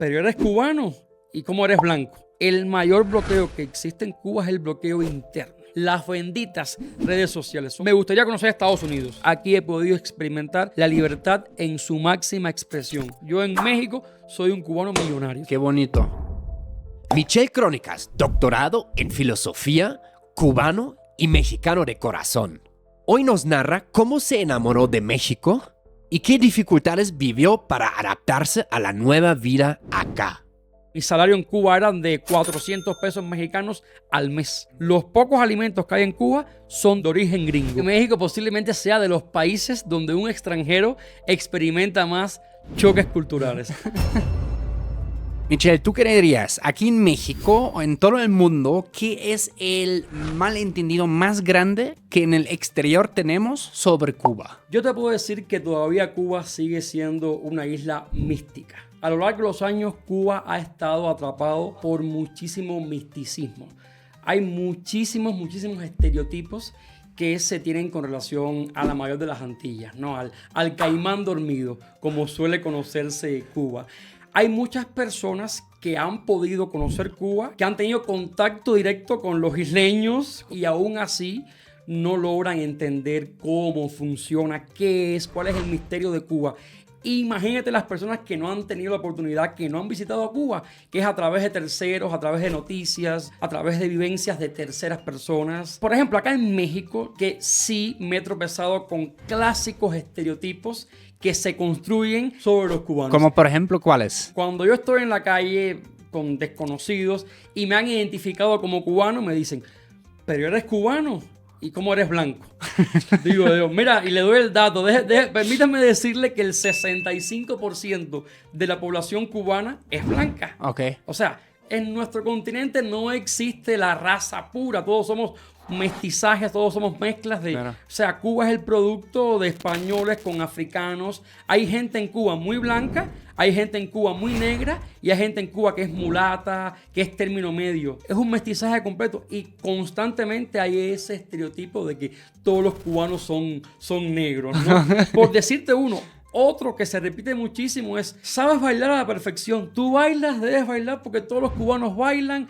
pero eres cubano. ¿Y cómo eres blanco? El mayor bloqueo que existe en Cuba es el bloqueo interno. Las benditas redes sociales. Me gustaría conocer Estados Unidos. Aquí he podido experimentar la libertad en su máxima expresión. Yo en México soy un cubano millonario. Qué bonito. Michel Crónicas, doctorado en filosofía, cubano y mexicano de corazón. Hoy nos narra cómo se enamoró de México y qué dificultades vivió para adaptarse a la nueva vida acá. Mi salario en Cuba era de 400 pesos mexicanos al mes. Los pocos alimentos que hay en Cuba son de origen gringo. México posiblemente sea de los países donde un extranjero experimenta más choques culturales. Michel, ¿tú qué dirías? Aquí en México o en todo el mundo, ¿qué es el malentendido más grande que en el exterior tenemos sobre Cuba? Yo te puedo decir que todavía Cuba sigue siendo una isla mística. A lo largo de los años, Cuba ha estado atrapado por muchísimo misticismo. Hay muchísimos estereotipos que se tienen con relación a la mayor de las Antillas, ¿no? Al caimán dormido, como suele conocerse Cuba. Hay muchas personas que han podido conocer Cuba, que han tenido contacto directo con los isleños y aún así no logran entender cómo funciona, qué es, cuál es el misterio de Cuba. Imagínate las personas que no han tenido la oportunidad, que no han visitado a Cuba, que es a través de terceros, a través de noticias, a través de vivencias de terceras personas. Por ejemplo, acá en México, que sí me he tropezado con clásicos estereotipos que se construyen sobre los cubanos. Como por ejemplo, ¿cuáles? Cuando yo estoy en la calle con desconocidos y me han identificado como cubano, me dicen, pero eres cubano. ¿Y cómo eres blanco? Digo, mira, y le doy el dato. Permítame decirle que el 65% de la población cubana es blanca. Ok. O sea, en nuestro continente no existe la raza pura. Todos somos mestizajes, todos somos mezclas de... Claro. O sea, Cuba es el producto de españoles con africanos. Hay gente en Cuba muy blanca, hay gente en Cuba muy negra y hay gente en Cuba que es mulata, que es término medio. Es un mestizaje completo y constantemente hay ese estereotipo de que todos los cubanos son negros, ¿no? Por decirte uno, otro que se repite muchísimo es, ¿sabes bailar a la perfección? Tú bailas, debes bailar porque todos los cubanos bailan.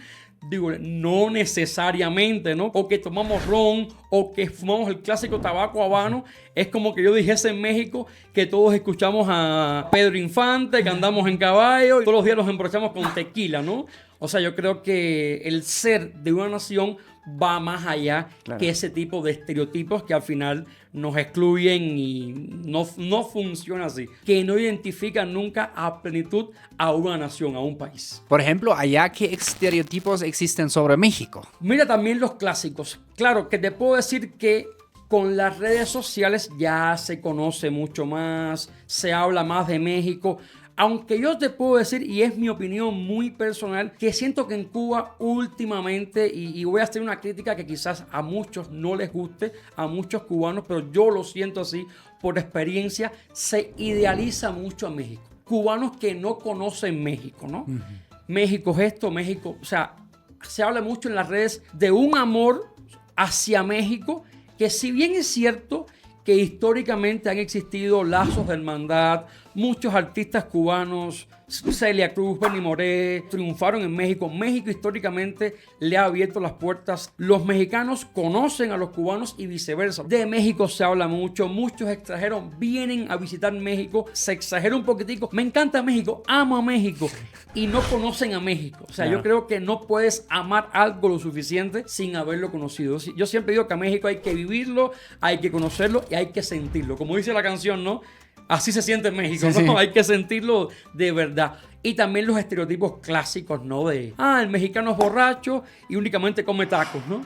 Digo, no necesariamente, ¿no? O que tomamos ron, o que fumamos el clásico tabaco habano. Es como que yo dijese en México que todos escuchamos a Pedro Infante, que andamos en caballo y todos los días nos emborrachamos con tequila, ¿no? O sea, yo creo que el ser de una nación va más allá que ese tipo de estereotipos que al final nos excluyen y no funciona así. Que no identifican nunca a plenitud a una nación, a un país. Por ejemplo, allá, ¿qué estereotipos existen sobre México? Mira también los clásicos. Claro que te puedo decir que con las redes sociales ya se conoce mucho más, se habla más de México. Aunque yo te puedo decir, y es mi opinión muy personal, que siento que en Cuba últimamente, y voy a hacer una crítica que quizás a muchos no les guste, a muchos cubanos, pero yo lo siento así por experiencia, se idealiza mucho a México. Cubanos que no conocen México, ¿no? Uh-huh. México es esto, México, o sea, se habla mucho en las redes de un amor hacia México, que si bien es cierto que históricamente han existido lazos de hermandad, muchos artistas cubanos, Celia Cruz, Benny Moré, triunfaron en México. México históricamente le ha abierto las puertas. Los mexicanos conocen a los cubanos y viceversa. De México se habla mucho. Muchos extranjeros vienen a visitar México. Se exagera un poquitico. Me encanta México, amo a México. Y no conocen a México. O sea, yo creo que no puedes amar algo lo suficiente sin haberlo conocido. Yo siempre digo que a México hay que vivirlo, hay que conocerlo y hay que sentirlo. Como dice la canción, ¿no? Así se siente en México, sí, ¿no? Sí. Hay que sentirlo de verdad. Y también los estereotipos clásicos, ¿no? De, el mexicano es borracho y únicamente come tacos, ¿no?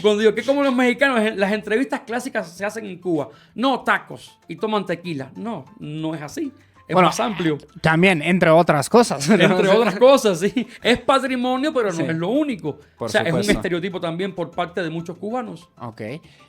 Cuando digo, ¿qué comen los mexicanos? Las entrevistas clásicas se hacen en Cuba. No, tacos y toman tequila. No, no es así. Es más amplio. También, entre otras cosas. Entre otras cosas, sí. Es patrimonio, pero no es lo único. Por o sea, supuesto. Es un estereotipo también por parte de muchos cubanos. Ok.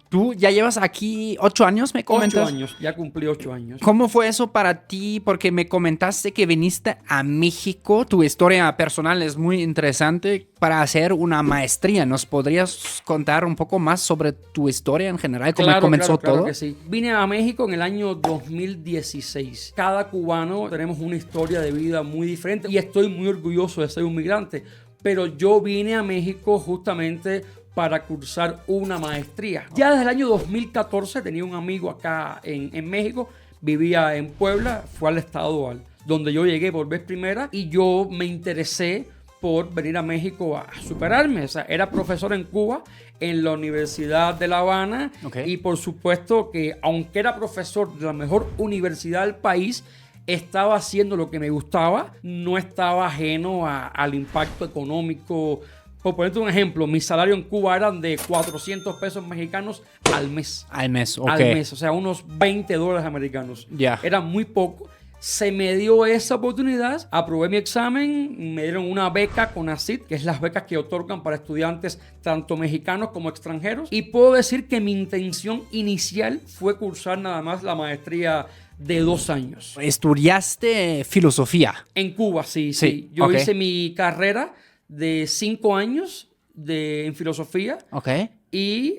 Tú ya llevas aquí 8 años, me comentas. 8 años, ya cumplí 8 años. ¿Cómo fue eso para ti? Porque me comentaste que viniste a México. Tu historia personal es muy interesante. para hacer una maestría. ¿Nos podrías contar un poco más sobre tu historia en general? ¿Cómo comenzó todo? Claro que sí. Vine a México en el año 2016. Cada cubano tenemos una historia de vida muy diferente y estoy muy orgulloso de ser un migrante. Pero yo vine a México justamente para cursar una maestría. Ya desde el año 2014 tenía un amigo acá en México, vivía en Puebla, fue al estado donde yo llegué por vez primera y yo me interesé por venir a México a superarme. O sea, era profesor en Cuba, en la Universidad de La Habana, y por supuesto que aunque era profesor de la mejor universidad del país, estaba haciendo lo que me gustaba, no estaba ajeno al impacto económico. Por ponerte un ejemplo, mi salario en Cuba eran de 400 pesos mexicanos al mes. Al mes, ok. Al mes, o sea, unos $20 americanos. Ya. Era muy poco. Se me dio esa oportunidad, aprobé mi examen, me dieron una beca CONACYT, que es las becas que otorgan para estudiantes tanto mexicanos como extranjeros. Y puedo decir que mi intención inicial fue cursar nada más la maestría de 2 años. ¿Estudiaste filosofía? En Cuba, sí. Yo hice mi carrera de 5 años en filosofía. Ok. Y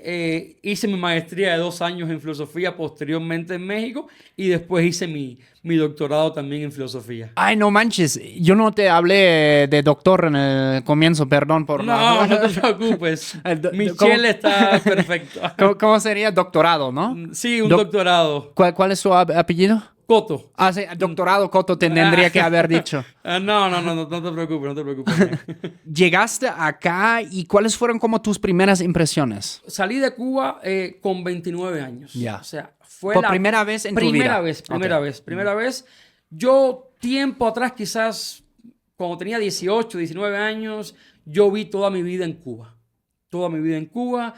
hice mi maestría de 2 años en filosofía posteriormente en México y después hice mi doctorado también en filosofía. Ay, no manches, yo no te hablé de doctor en el comienzo, perdón por... No te preocupes. Michelle está perfecto. ¿Cómo sería doctorado, no? Sí, un doctorado. ¿Cuál es su apellido? Coto. Ah, sí, doctorado Coto tendría que haber dicho. No te preocupes. Llegaste acá y ¿cuáles fueron como tus primeras impresiones? Salí de Cuba con 29 años. Ya. O sea, fue por primera vez en tu vida. Primera vez. Yo tiempo atrás, quizás cuando tenía 18, 19 años, yo vi toda mi vida en Cuba. Toda mi vida en Cuba.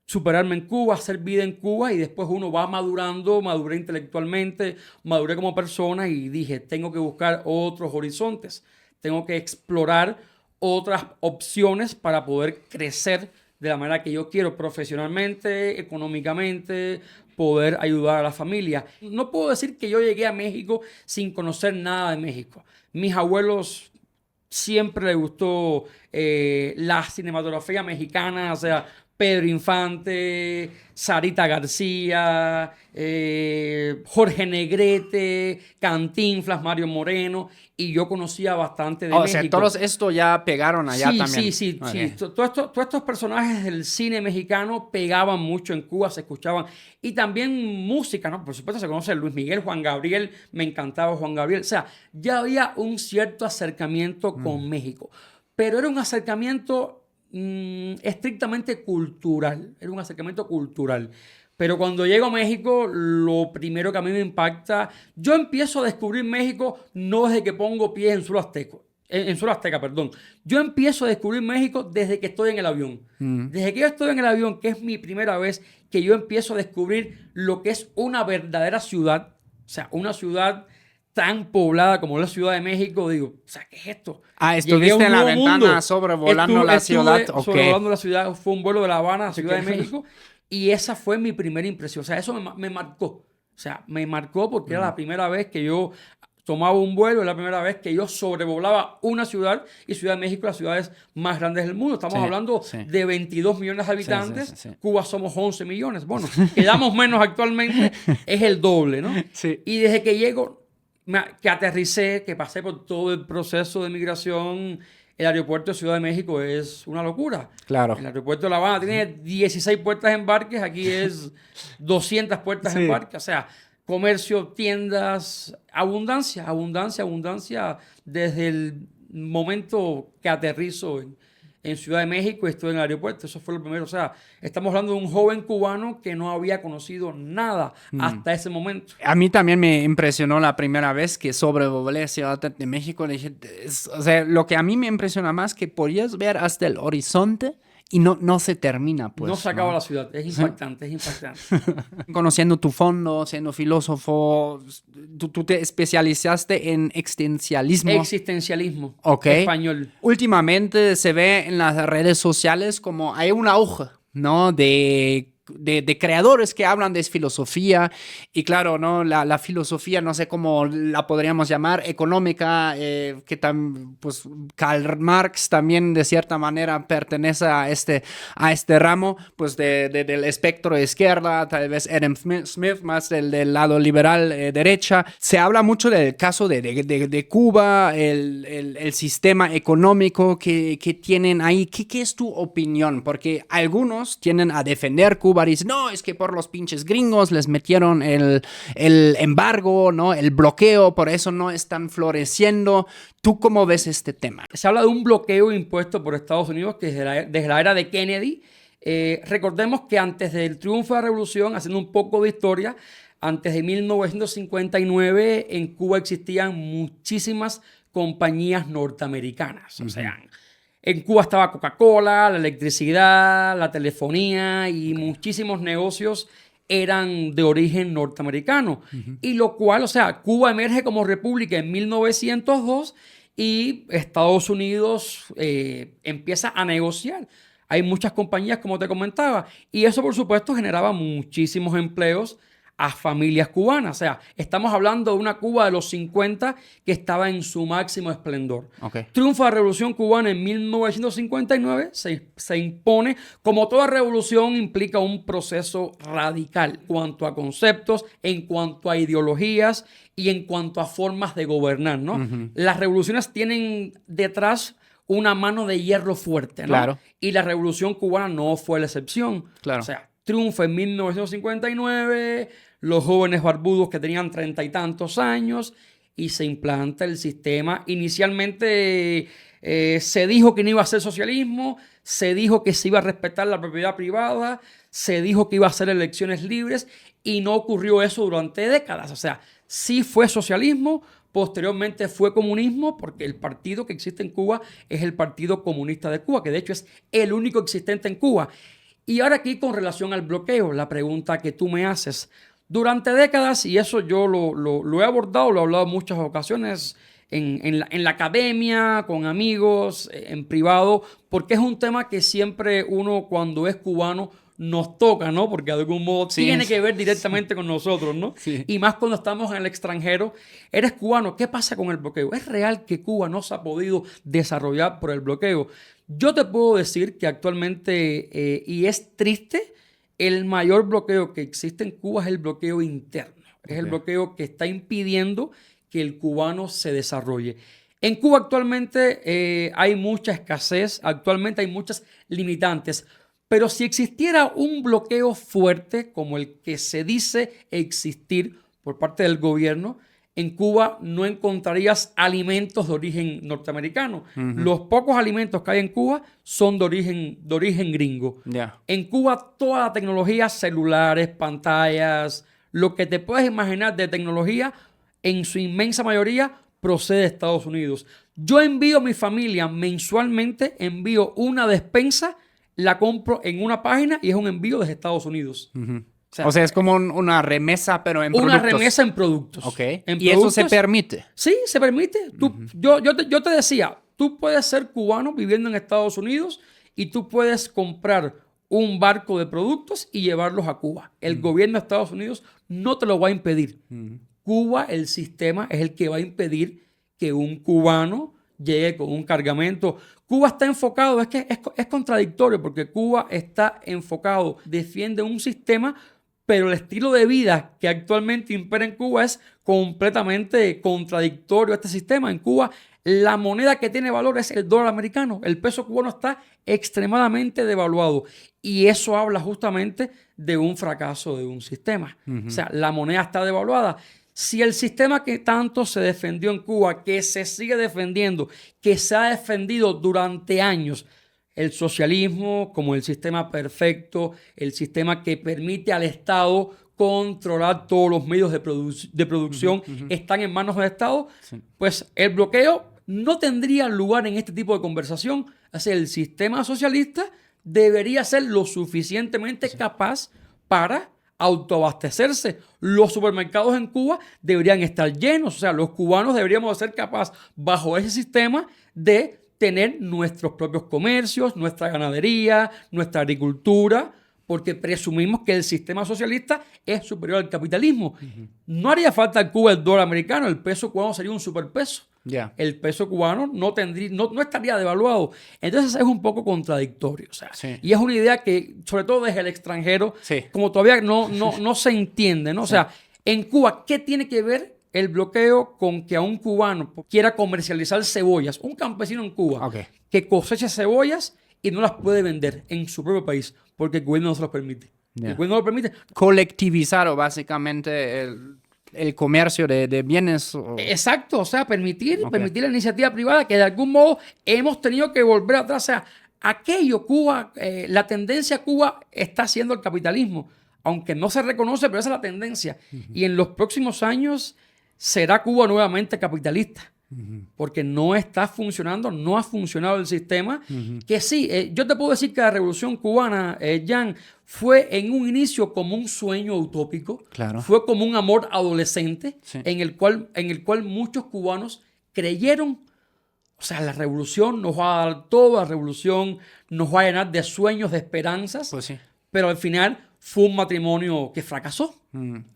Superarme en Cuba, hacer vida en Cuba y después uno va madurando, maduré intelectualmente, maduré como persona y dije, tengo que buscar otros horizontes, tengo que explorar otras opciones para poder crecer de la manera que yo quiero, profesionalmente, económicamente, poder ayudar a la familia. No puedo decir que yo llegué a México sin conocer nada de México. Mis abuelos siempre les gustó la cinematografía mexicana, o sea, Pedro Infante, Sarita García, Jorge Negrete, Cantinflas, Mario Moreno, y yo conocía bastante de México. O sea, todos estos ya pegaron allá también. Sí. Okay. Todos estos personajes del cine mexicano pegaban mucho en Cuba, se escuchaban. Y también música, ¿no? Por supuesto se conoce Luis Miguel, Juan Gabriel, me encantaba Juan Gabriel. O sea, ya había un cierto acercamiento con México. Pero era un acercamiento estrictamente cultural. Era un acercamiento cultural. Pero cuando llego a México, lo primero que a mí me impacta, yo empiezo a descubrir México no desde que pongo pies en suelo azteco. En suelo azteca, perdón. Yo empiezo a descubrir México desde que estoy en el avión. Desde que yo estoy en el avión, que es mi primera vez que yo empiezo a descubrir lo que es una verdadera ciudad. O sea, una ciudad tan poblada como la Ciudad de México, digo, o sea, ¿qué es esto? Estuviste en la ventana sobrevolando la ciudad. Sobrevolando la ciudad, fue un vuelo de La Habana a Ciudad de México y esa fue mi primera impresión. O sea, eso me marcó. O sea, me marcó porque era la primera vez que yo tomaba un vuelo, era la primera vez que yo sobrevolaba una ciudad y Ciudad de México, las ciudades más grandes del mundo. Estamos hablando de 22 millones de habitantes. Sí. Cuba somos 11 millones. Bueno, quedamos menos actualmente, es el doble, ¿no? Sí. Y desde que llego, que aterricé, que pasé por todo el proceso de migración, el aeropuerto de Ciudad de México es una locura. Claro. El aeropuerto de La Habana tiene 16 puertas de embarques, aquí es 200 puertas de embarques. O sea, comercio, tiendas, abundancia desde el momento que aterrizo en Ciudad de México y estoy en el aaeropuerto. Eso fue lo primero. O sea, estamos hablando de un joven cubano que no había conocido nada hasta ese momento. A mí también me impresionó la primera vez que sobrevolé Ciudad de México. Dije, o sea, lo que a mí me impresiona más que podías ver hasta el horizonte y no se termina, pues. No se acaba la ciudad. Es impactante, es impactante. Conociendo tu fondo, siendo filósofo, tú te especializaste en existencialismo. Existencialismo. Okay. Español. Últimamente se ve en las redes sociales como hay un auge, ¿no? De de creadores que hablan de filosofía y claro, ¿no? La filosofía, no sé cómo la podríamos llamar, económica, que pues Karl Marx también de cierta manera pertenece a este ramo, pues del espectro de izquierda, tal vez Adam Smith más del lado liberal derecha. Se habla mucho del caso de Cuba, el sistema económico que tienen ahí. ¿Qué es tu opinión? Porque algunos tienden a defender Cuba y dicen, no, es que por los pinches gringos les metieron el embargo, ¿no? El bloqueo, por eso no están floreciendo. ¿Tú cómo ves este tema? Se habla de un bloqueo impuesto por Estados Unidos que desde la era de Kennedy. Recordemos que antes del triunfo de la revolución, haciendo un poco de historia, antes de 1959 en Cuba existían muchísimas compañías norteamericanas. O sea, en Cuba estaba Coca-Cola, la electricidad, la telefonía y muchísimos negocios eran de origen norteamericano. Y lo cual, o sea, Cuba emerge como república en 1902 y Estados Unidos empieza a negociar. Hay muchas compañías, como te comentaba, y eso, por supuesto, generaba muchísimos empleos a familias cubanas. O sea, estamos hablando de una Cuba de los 50 que estaba en su máximo esplendor. Okay. Triunfa la Revolución Cubana en 1959, se impone. Como toda revolución, implica un proceso radical en cuanto a conceptos, en cuanto a ideologías y en cuanto a formas de gobernar, ¿no? Las revoluciones tienen detrás una mano de hierro fuerte, ¿no? Claro. Y la Revolución Cubana no fue la excepción. Claro. O sea, triunfa en 1959, los jóvenes barbudos que tenían 30 y tantos años, y se implanta el sistema. Inicialmente se dijo que no iba a ser socialismo, se dijo que se iba a respetar la propiedad privada, se dijo que iba a ser elecciones libres, y no ocurrió eso durante décadas. O sea, sí fue socialismo, posteriormente fue comunismo, porque el partido que existe en Cuba es el Partido Comunista de Cuba, que de hecho es el único existente en Cuba. Y ahora aquí con relación al bloqueo, la pregunta que tú me haces. Durante décadas, y eso yo lo he abordado, lo he hablado en muchas ocasiones en la academia, con amigos, en privado, porque es un tema que siempre uno cuando es cubano nos toca, ¿no? Porque de algún modo tiene que ver directamente con nosotros, ¿no? Sí. Y más cuando estamos en el extranjero. Eres cubano, ¿qué pasa con el bloqueo? ¿Es real que Cuba no se ha podido desarrollar por el bloqueo? Yo te puedo decir que actualmente, y es triste, el mayor bloqueo que existe en Cuba es el bloqueo interno. Es el bloqueo que está impidiendo que el cubano se desarrolle. En Cuba actualmente hay mucha escasez, actualmente hay muchas limitantes. Pero si existiera un bloqueo fuerte como el que se dice existir por parte del gobierno, en Cuba no encontrarías alimentos de origen norteamericano. Los pocos alimentos que hay en Cuba son de origen gringo. En Cuba toda la tecnología, celulares, pantallas, lo que te puedes imaginar de tecnología, en su inmensa mayoría procede de Estados Unidos. Yo envío a mi familia mensualmente, envío una despensa, la compro en una página y es un envío desde Estados Unidos. O sea, es como una remesa, pero en productos. Una remesa en productos. Ok. En ¿Y eso se permite? Sí, se permite. Yo te decía, tú puedes ser cubano viviendo en Estados Unidos y tú puedes comprar un barco de productos y llevarlos a Cuba. El gobierno de Estados Unidos no te lo va a impedir. Cuba, el sistema, es el que va a impedir que un cubano llegue con un cargamento. Cuba está enfocado, es que es contradictorio, porque Cuba está enfocado, defiende un sistema, pero el estilo de vida que actualmente impera en Cuba es completamente contradictorio a este sistema. En Cuba, la moneda que tiene valor es el dólar americano. El peso cubano está extremadamente devaluado. Y eso habla justamente de un fracaso de un sistema. O sea, la moneda está devaluada. Si el sistema que tanto se defendió en Cuba, que se sigue defendiendo, que se ha defendido durante años, el socialismo como el sistema perfecto, el sistema que permite al Estado controlar todos los medios de producción, están en manos del Estado, pues el bloqueo no tendría lugar en este tipo de conversación. O sea, el sistema socialista debería ser lo suficientemente capaz para autoabastecerse. Los supermercados en Cuba deberían estar llenos. O sea, los cubanos deberíamos ser capaces, bajo ese sistema, de tener nuestros propios comercios, nuestra ganadería, nuestra agricultura, porque presumimos que el sistema socialista es superior al capitalismo. No haría falta en Cuba el dólar americano, el peso cubano sería un superpeso. Ya. El peso cubano no estaría devaluado. Entonces es un poco contradictorio. O sea, Sí. y es una idea que, sobre todo desde el extranjero, Sí. como todavía no se entiende, ¿no? O sea, en Cuba, ¿qué tiene que ver el bloqueo con que a un cubano quiera comercializar cebollas? Un campesino en Cuba Ok. que cosecha cebollas y no las puede vender en su propio país porque el gobierno no se los permite. Ya. El gobierno no lo permite. Colectivizar básicamente el comercio de bienes. Exacto, o sea, permitir Ok. la iniciativa privada, que de algún modo hemos tenido que volver atrás. O sea, Cuba, la tendencia a Cuba está haciendo el capitalismo, aunque no se reconoce, pero esa es la tendencia. Y en los próximos años será Cuba nuevamente capitalista, porque no está funcionando, no ha funcionado el sistema. Que sí, yo te puedo decir que la revolución cubana, Jan, fue en un inicio como un sueño utópico, Claro. fue como un amor adolescente, Sí. en el cual muchos cubanos creyeron. O sea, la revolución nos va a dar todo, la revolución nos va a llenar de sueños, de esperanzas, Pues sí. pero al final fue un matrimonio que fracasó.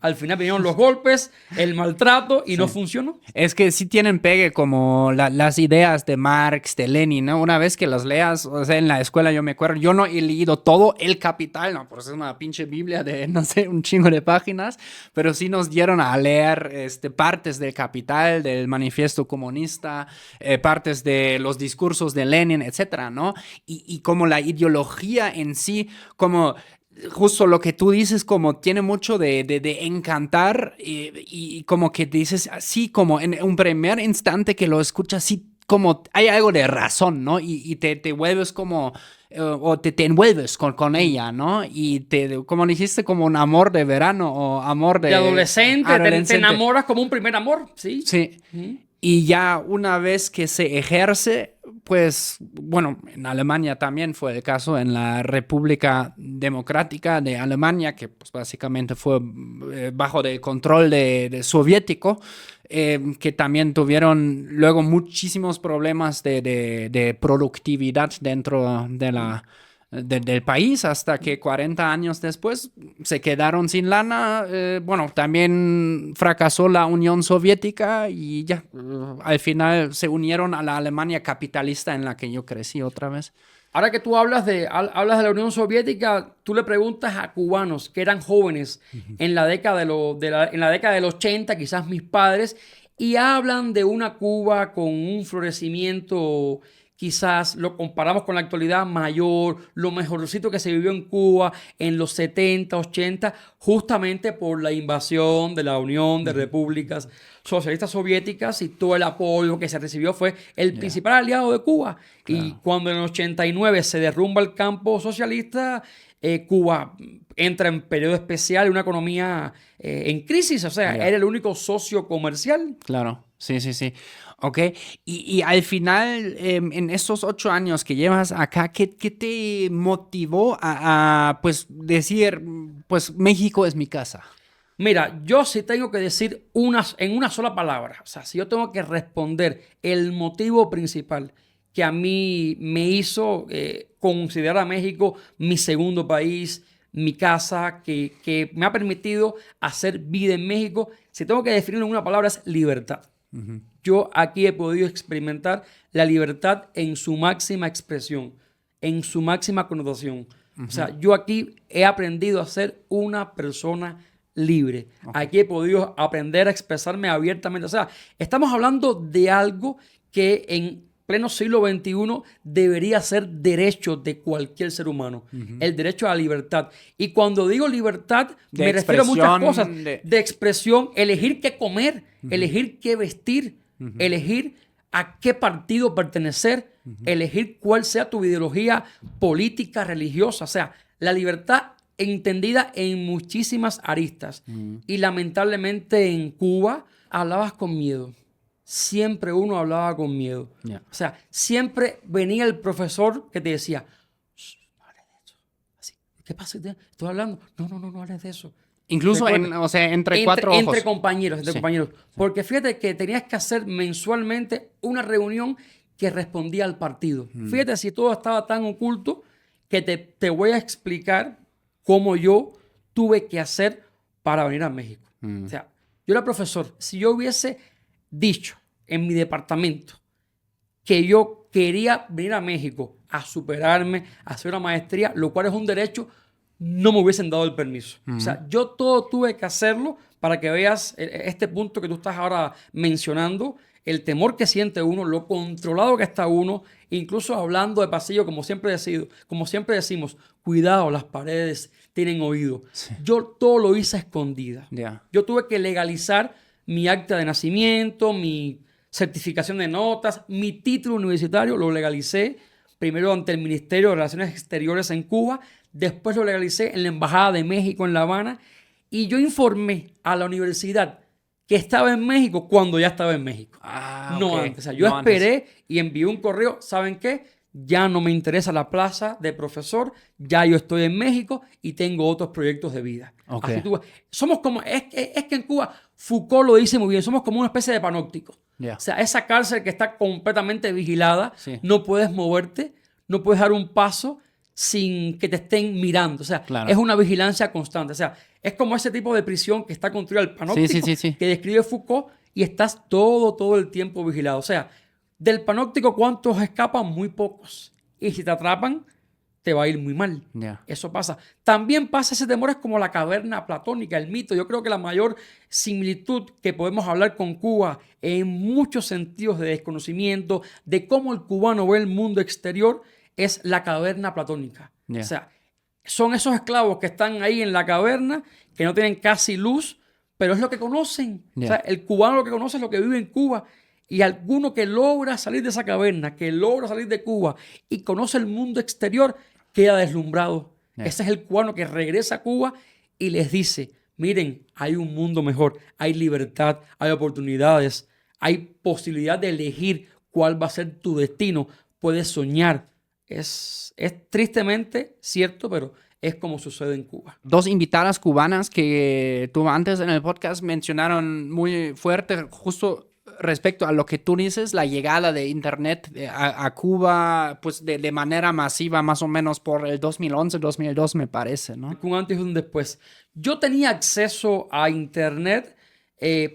Al final vinieron los golpes, el maltrato y no funcionó. Es que sí tienen pegue como las ideas de Marx, de Lenin, ¿no? Una vez que las leas, o sea, en la escuela yo me acuerdo, yo no he leído todo El Capital, no, porque es una pinche Biblia de, no sé, un chingo de páginas, pero sí nos dieron a leer partes del Capital, del Manifiesto Comunista, partes de los discursos de Lenin, etcétera, ¿no? Y como la ideología en sí, como... Justo lo que tú dices, como tiene mucho de encantar y como que dices así, como en un primer instante que lo escuchas, sí, como hay algo de razón, ¿no? Y te vuelves como, o te envuelves con ella, ¿no? Y como dijiste, como un amor de verano o amor de Adolescente, te enamoras como un primer amor, ¿sí? Sí. Y ya una vez que se ejerce, pues, bueno, en Alemania también fue el caso, en la República Democrática de Alemania, que pues, básicamente fue bajo el control de soviético, que también tuvieron luego muchísimos problemas de productividad dentro del país, hasta que 40 años después se quedaron sin lana. Bueno, también fracasó la Unión Soviética y ya, al final se unieron a la Alemania capitalista en la que yo crecí otra vez. Ahora que tú hablas de la Unión Soviética, tú le preguntas a cubanos que eran jóvenes en la década en la década del 80, quizás mis padres, y hablan de una Cuba con un florecimiento, quizás lo comparamos con la actualidad, mayor, lo mejorcito que se vivió en Cuba en los 70, 80, justamente por la invasión de la Unión de Repúblicas Socialistas Soviéticas, y todo el apoyo que se recibió fue el principal aliado de Cuba. Claro. Y cuando en el 89 se derrumba el campo socialista, Cuba entra en periodo especial y una economía en crisis. O sea, era el único socio comercial. Claro, sí. Ok, y al final, en estos 8 años que llevas acá, ¿qué te motivó a pues decir, pues México es mi casa? Mira, yo sí tengo que decir en una sola palabra. O sea, si yo tengo que responder el motivo principal que a mí me hizo considerar a México mi segundo país, mi casa, que me ha permitido hacer vida en México, si tengo que definirlo en una palabra, es libertad. Yo aquí he podido experimentar la libertad en su máxima expresión, en su máxima connotación. O sea, yo aquí he aprendido a ser una persona libre. Aquí he podido aprender a expresarme abiertamente. O sea, estamos hablando de algo que en pleno siglo XXI debería ser derecho de cualquier ser humano. El derecho a la libertad. Y cuando digo libertad, me refiero a muchas cosas. De expresión, elegir qué comer, elegir qué vestir, elegir a qué partido pertenecer, elegir cuál sea tu ideología política, religiosa. O sea, la libertad entendida en muchísimas aristas. Y lamentablemente en Cuba hablabas con miedo. Siempre uno hablaba con miedo. O sea, siempre venía el profesor que te decía, no hables de eso. Así, ¿qué pasa? ¿Estoy hablando? No hables de eso. Incluso entre cuatro ojos. Entre compañeros. Porque fíjate que tenías que hacer mensualmente una reunión que respondía al partido. Fíjate si todo estaba tan oculto que te voy a explicar cómo yo tuve que hacer para venir a México. O sea, yo era profesor. Si yo hubiese dicho en mi departamento que yo quería venir a México a superarme, a hacer una maestría, lo cual es un derecho, no me hubiesen dado el permiso. O sea, yo todo tuve que hacerlo para que veas este punto que tú estás ahora mencionando, el temor que siente uno, lo controlado que está uno, incluso hablando de pasillo, como siempre decimos, cuidado, las paredes tienen oído. Sí. Yo todo lo hice a escondida. Yeah. Yo tuve que legalizar mi acta de nacimiento, mi certificación de notas, mi título universitario, lo legalicé primero ante el Ministerio de Relaciones Exteriores en Cuba, después lo legalicé en la Embajada de México en La Habana, y yo informé a la universidad que estaba en México cuando ya estaba en México. No antes. O sea, yo esperé y envié un correo. ¿Saben qué? Ya no me interesa la plaza de profesor. Ya yo estoy en México y tengo otros proyectos de vida. Okay. Así somos como... Es que en Cuba, Foucault lo dice muy bien. Somos como una especie de panóptico. Yeah. O sea, esa cárcel que está completamente vigilada. Sí. No puedes moverte. No puedes dar un paso sin que te estén mirando. O sea, claro. Es una vigilancia constante. O sea, es como ese tipo de prisión que está construida el panóptico que describe Foucault, y estás todo el tiempo vigilado. O sea, del panóptico, ¿cuántos escapan? Muy pocos. Y si te atrapan, te va a ir muy mal. Yeah. Eso pasa. También pasa ese temor, es como la caverna platónica, el mito. Yo creo que la mayor similitud que podemos hablar con Cuba en muchos sentidos de desconocimiento, de cómo el cubano ve el mundo exterior, es la caverna platónica. Yeah. O sea, son esos esclavos que están ahí en la caverna, que no tienen casi luz, pero es lo que conocen. Yeah. O sea, el cubano lo que conoce es lo que vive en Cuba. Y alguno que logra salir de esa caverna, que logra salir de Cuba y conoce el mundo exterior, queda deslumbrado. Yeah. Ese es el cubano que regresa a Cuba y les dice, miren, hay un mundo mejor, hay libertad, hay oportunidades, hay posibilidad de elegir cuál va a ser tu destino. Puedes soñar. Es tristemente cierto, pero es como sucede en Cuba. Dos invitadas cubanas que tú antes en el podcast mencionaron muy fuerte justo respecto a lo que tú dices, la llegada de Internet a Cuba pues de manera masiva más o menos por el 2011, 2002 me parece, ¿no? Un antes y un después. Yo tenía acceso a Internet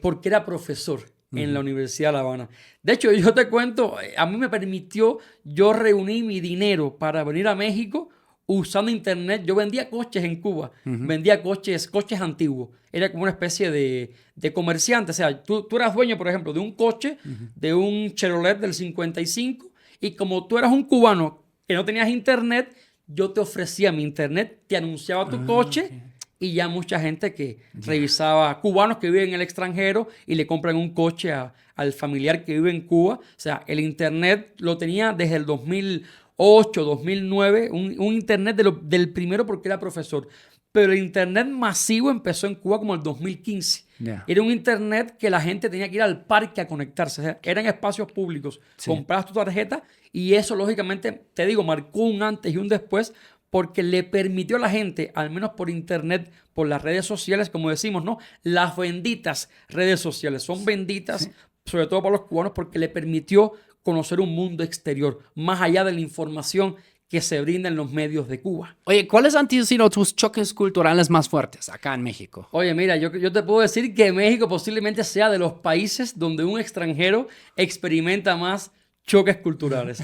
porque era profesor en la Universidad de La Habana. De hecho, yo te cuento, a mí me permitió, yo reuní mi dinero para venir a México usando Internet. Yo vendía coches en Cuba, vendía coches antiguos. Era como una especie de comerciante. O sea, tú eras dueño, por ejemplo, de un coche, de un Chevrolet del 55, y como tú eras un cubano que no tenías Internet, yo te ofrecía mi Internet, te anunciaba tu coche, okay. Y ya mucha gente que revisaba, cubanos que viven en el extranjero y le compran un coche al familiar que vive en Cuba. O sea, el Internet lo tenía desde el 2008, 2009, un Internet del primero porque era profesor. Pero el Internet masivo empezó en Cuba como el 2015. Yeah. Era un Internet que la gente tenía que ir al parque a conectarse. O sea, eran espacios públicos. Sí. Comprabas tu tarjeta y eso, lógicamente, te digo, marcó un antes y un después porque le permitió a la gente, al menos por Internet, por las redes sociales, como decimos, ¿no? Las benditas redes sociales. Son benditas, sí. Sobre todo para los cubanos, porque le permitió conocer un mundo exterior, más allá de la información que se brinda en los medios de Cuba. Oye, ¿cuáles han sido tus choques culturales más fuertes acá en México? Oye, mira, yo te puedo decir que México posiblemente sea de los países donde un extranjero experimenta más choques culturales.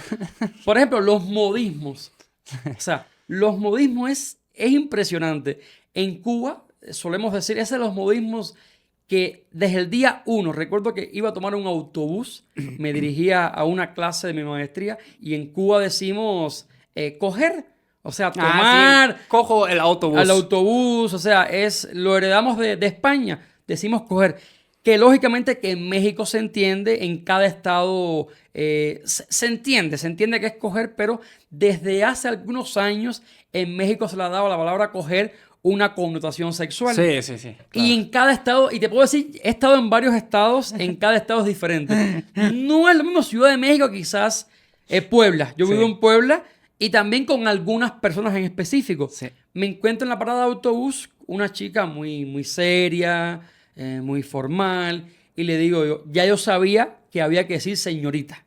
Por ejemplo, los modismos. O sea, los modismos es impresionante. En Cuba, solemos decir, es de los modismos que desde el día 1, recuerdo que iba a tomar un autobús, me dirigía a una clase de mi maestría, y en Cuba decimos coger, o sea, tomar. Sí. Cojo el autobús. Al autobús, o sea, lo heredamos de España, decimos coger. Que lógicamente que en México se entiende, en cada estado se entiende que es coger, pero desde hace algunos años en México se le ha dado a la palabra coger una connotación sexual. Sí. Claro. Y en cada estado, y te puedo decir, he estado en varios estados, en cada estado es diferente. No es lo mismo Ciudad de México, quizás Puebla. Yo vivo en Puebla y también con algunas personas en específico. Sí. Me encuentro en la parada de autobús una chica muy seria, muy formal, y le digo yo sabía que había que decir señorita.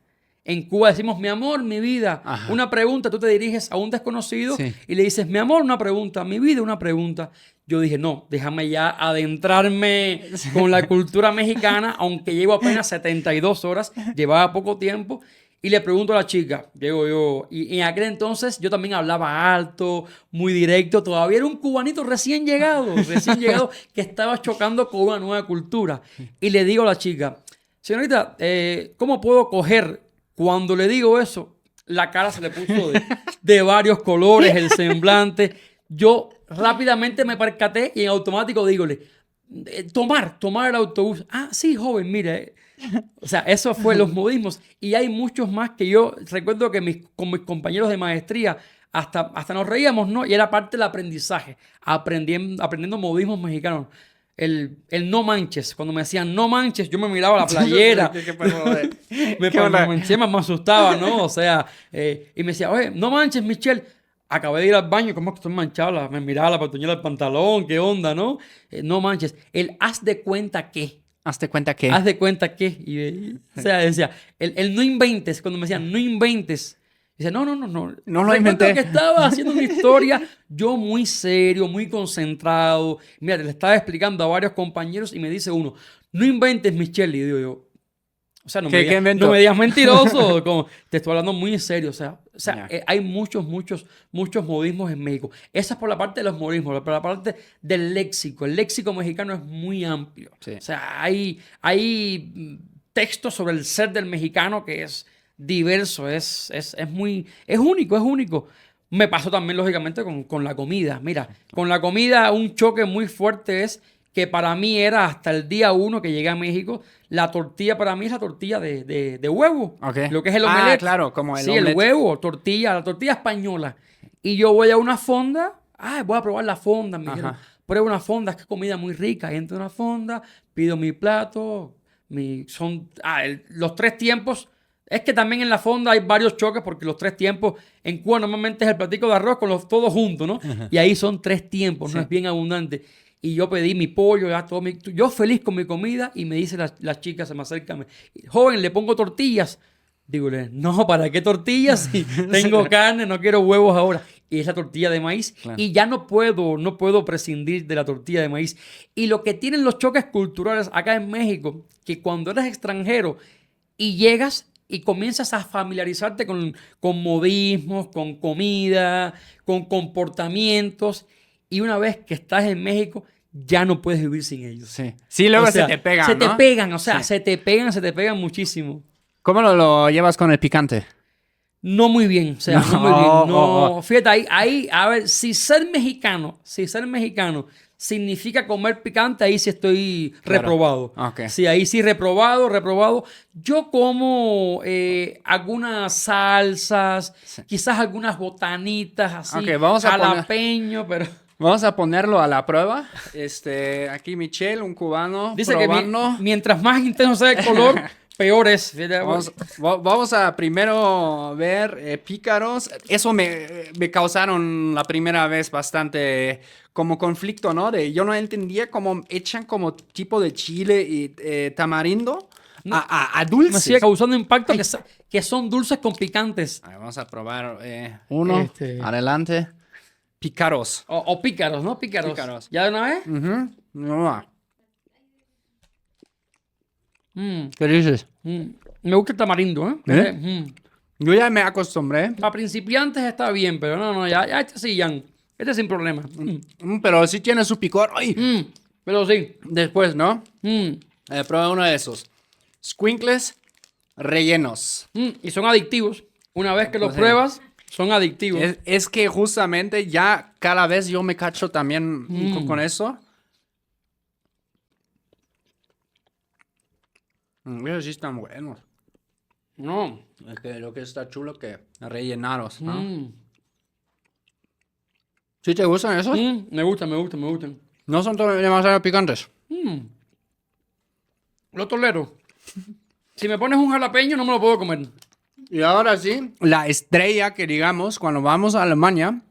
En Cuba decimos, mi amor, mi vida. Ajá. Una pregunta, tú te diriges a un desconocido Sí. y le dices, mi amor, una pregunta, mi vida, una pregunta. Yo dije, no, déjame ya adentrarme con la cultura mexicana, aunque llevo apenas 72 horas, llevaba poco tiempo. Y le pregunto a la chica, llego yo, y en aquel entonces yo también hablaba alto, muy directo, todavía era un cubanito recién llegado que estaba chocando con una nueva cultura. Y le digo a la chica, señorita, ¿cómo puedo coger? Cuando le digo eso, la cara se le puso de varios colores, el semblante. Yo rápidamente me percaté y en automático dígole, tomar el autobús. Ah, sí, joven, mire. O sea, eso fue los modismos. Y hay muchos más que yo recuerdo que con mis compañeros de maestría hasta nos reíamos, ¿no? Y era parte del aprendizaje, aprendiendo modismos mexicanos. El no manches, cuando me decían no manches, yo me miraba a la playera. Me asustaba, ¿no? O sea, y me decía, oye, no manches, Michelle. Acabé de ir al baño, ¿cómo que estoy manchado? Me miraba la pantalla del pantalón, ¿qué onda, no? No manches. El haz de cuenta que. Hazte cuenta que... Haz de cuenta que. O sea, decía, el no inventes, cuando me decían no inventes. Dice, no. No lo Recuerdo inventé. que estaba haciendo una historia, yo muy serio, muy concentrado. Mira, le estaba explicando a varios compañeros y me dice uno, no inventes, Michelle. Y digo yo, o sea, no ¿Qué invento? no me digas mentiroso. Como, te estoy hablando muy en serio. O sea Ya. hay muchos modismos en México. Esa es por la parte de los modismos, por la parte del léxico. El léxico mexicano es muy amplio. Sí. O sea, hay textos sobre el ser del mexicano que es diverso, es único. Me pasó también, lógicamente, con la comida. Mira, con la comida un choque muy fuerte es que para mí era hasta el día 1 que llegué a México, la tortilla para mí es la tortilla de huevo. Ok. Lo que es el omelette. Claro, como el Sí, omelette. el huevo, la tortilla española. Y yo voy a una fonda, voy a probar la fonda, me dijeron. Ajá. Prueba una fonda, es que comida muy rica. Entro a una fonda, pido mi plato, los 3 tiempos. Es que también en la fonda hay varios choques porque los 3 tiempos en Cuba normalmente es el platico de arroz con todos juntos, ¿no? Y ahí son 3 tiempos, Sí. ¿no? Es bien abundante. Y yo pedí mi pollo, yo feliz con mi comida y me dice la chica, se me acerca, joven, ¿le pongo tortillas? Dígole, no, ¿para qué tortillas? Si tengo carne, no quiero huevos ahora. Y es la tortilla de maíz. Claro. Y ya no puedo prescindir de la tortilla de maíz. Y lo que tienen los choques culturales acá en México, que cuando eres extranjero y llegas y comienzas a familiarizarte con modismos, con comida, con comportamientos, y una vez que estás en México, ya no puedes vivir sin ellos. Sí. Sí, luego O sea, se te pegan, Se ¿no? te pegan, o sea, Sí. se te pegan muchísimo. ¿Cómo lo llevas con el picante? No muy bien, o sea, no muy bien. No, fíjate, ahí, a ver, si ser mexicano significa comer picante, ahí sí estoy Claro. reprobado. Ok. Sí, ahí sí reprobado. Yo como algunas salsas, quizás algunas botanitas así, Ok, vamos a poner- jalapeño, pero Vamos a ponerlo a la prueba. Aquí Michelle, un cubano, dice probando. que mientras más intenso sea el color, peor es. Fíjate, Vamos a primero ver pícaros. Eso me causaron la primera vez bastante como conflicto, ¿no? Yo no entendía cómo echan como tipo de chile y tamarindo a me dulces. sigue causando impacto que son dulces con picantes. A ver, vamos a probar uno. Este. Adelante. Pícaros. O pícaros, ¿no? Pícaros. Pícaros. ¿Ya de una vez? Ujú. No. Mm, ¿Qué dices? Me gusta el tamarindo, ¿eh? ¿Eh? Yo ya me acostumbré. Para principiantes está bien, pero no, ya este sí, Jan. Este sin problema. Pero sí tiene su picor. ¡Ay! Pero sí. Después, ¿no? Mm, Prueba uno de esos. Squinkles rellenos. y son adictivos. Una vez que los Pues, pruebas, son adictivos. Es que justamente ya cada vez yo me cacho también con eso. Esos sí están buenos. No. Es que lo que está chulo que rellenados, ¿no? ¿Sí te gustan esos? Me gustan. No son demasiado picantes. Lo tolero. Si me pones un jalapeño, no me lo puedo comer. Y ahora sí, la estrella que digamos, cuando vamos a Alemania,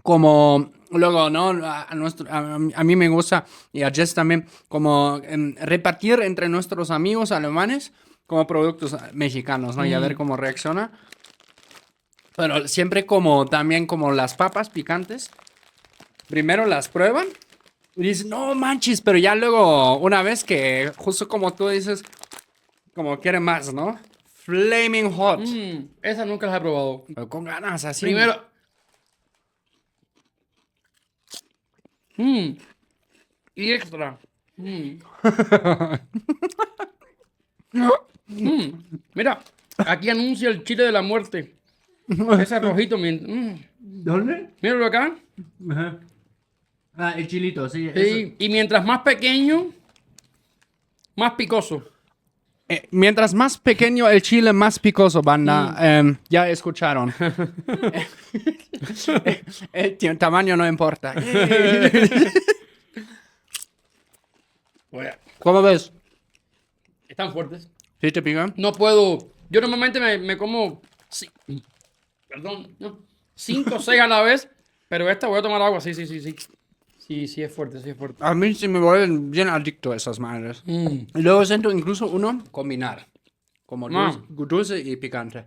como luego, ¿no? A mí me gusta, y a Jess también, como repartir entre nuestros amigos alemanes como productos mexicanos, ¿no? Y a ver cómo reacciona. Pero siempre como también como las papas picantes. Primero las prueban y dicen, no manches, pero ya luego, una vez que justo como tú dices, como quieren más, ¿no? Flaming hot. Esa nunca las he probado. Pero con ganas, así. Primero. Y extra. Mira, aquí anuncia el chile de la muerte. Ese rojito. ¿Dónde? Míralo acá. Ah, el chilito, sí. Sí, y mientras más pequeño, más picoso. Mientras más pequeño el chile, más picoso, banda. Ya escucharon. El tamaño no importa. ¿Cómo ves? Están fuertes. ¿Sí te pican? No puedo. Yo normalmente me como. Perdón, no, 5 o 6 a la vez. Pero esta voy a tomar agua. Sí. Sí, es fuerte, sí es fuerte. A mí sí me vuelven bien adicto a esas madres. Y luego siento incluso uno combinar. Como dulce y picante.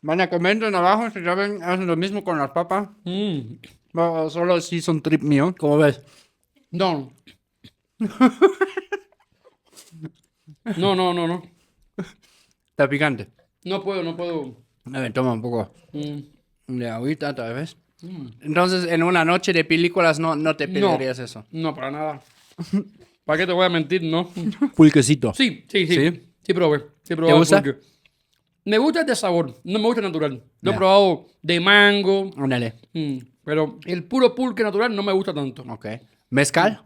Van a comenten abajo si saben, hacen lo mismo con las papas. No, solo si son trip mío. ¿Cómo ves? No. No. Está picante. No puedo. A ver, toma un poco de agüita tal vez. Entonces, en una noche de películas no te pedirías eso. No, para nada. ¿Para qué te voy a mentir? No. Pulquecito. Sí. ¿Sí? Sí probé. ¿Te gusta? Pulque. Me gusta el de sabor, no me gusta el natural. Lo he probado de mango, Ándale. pero el puro pulque natural no me gusta tanto. Ok. ¿Mezcal?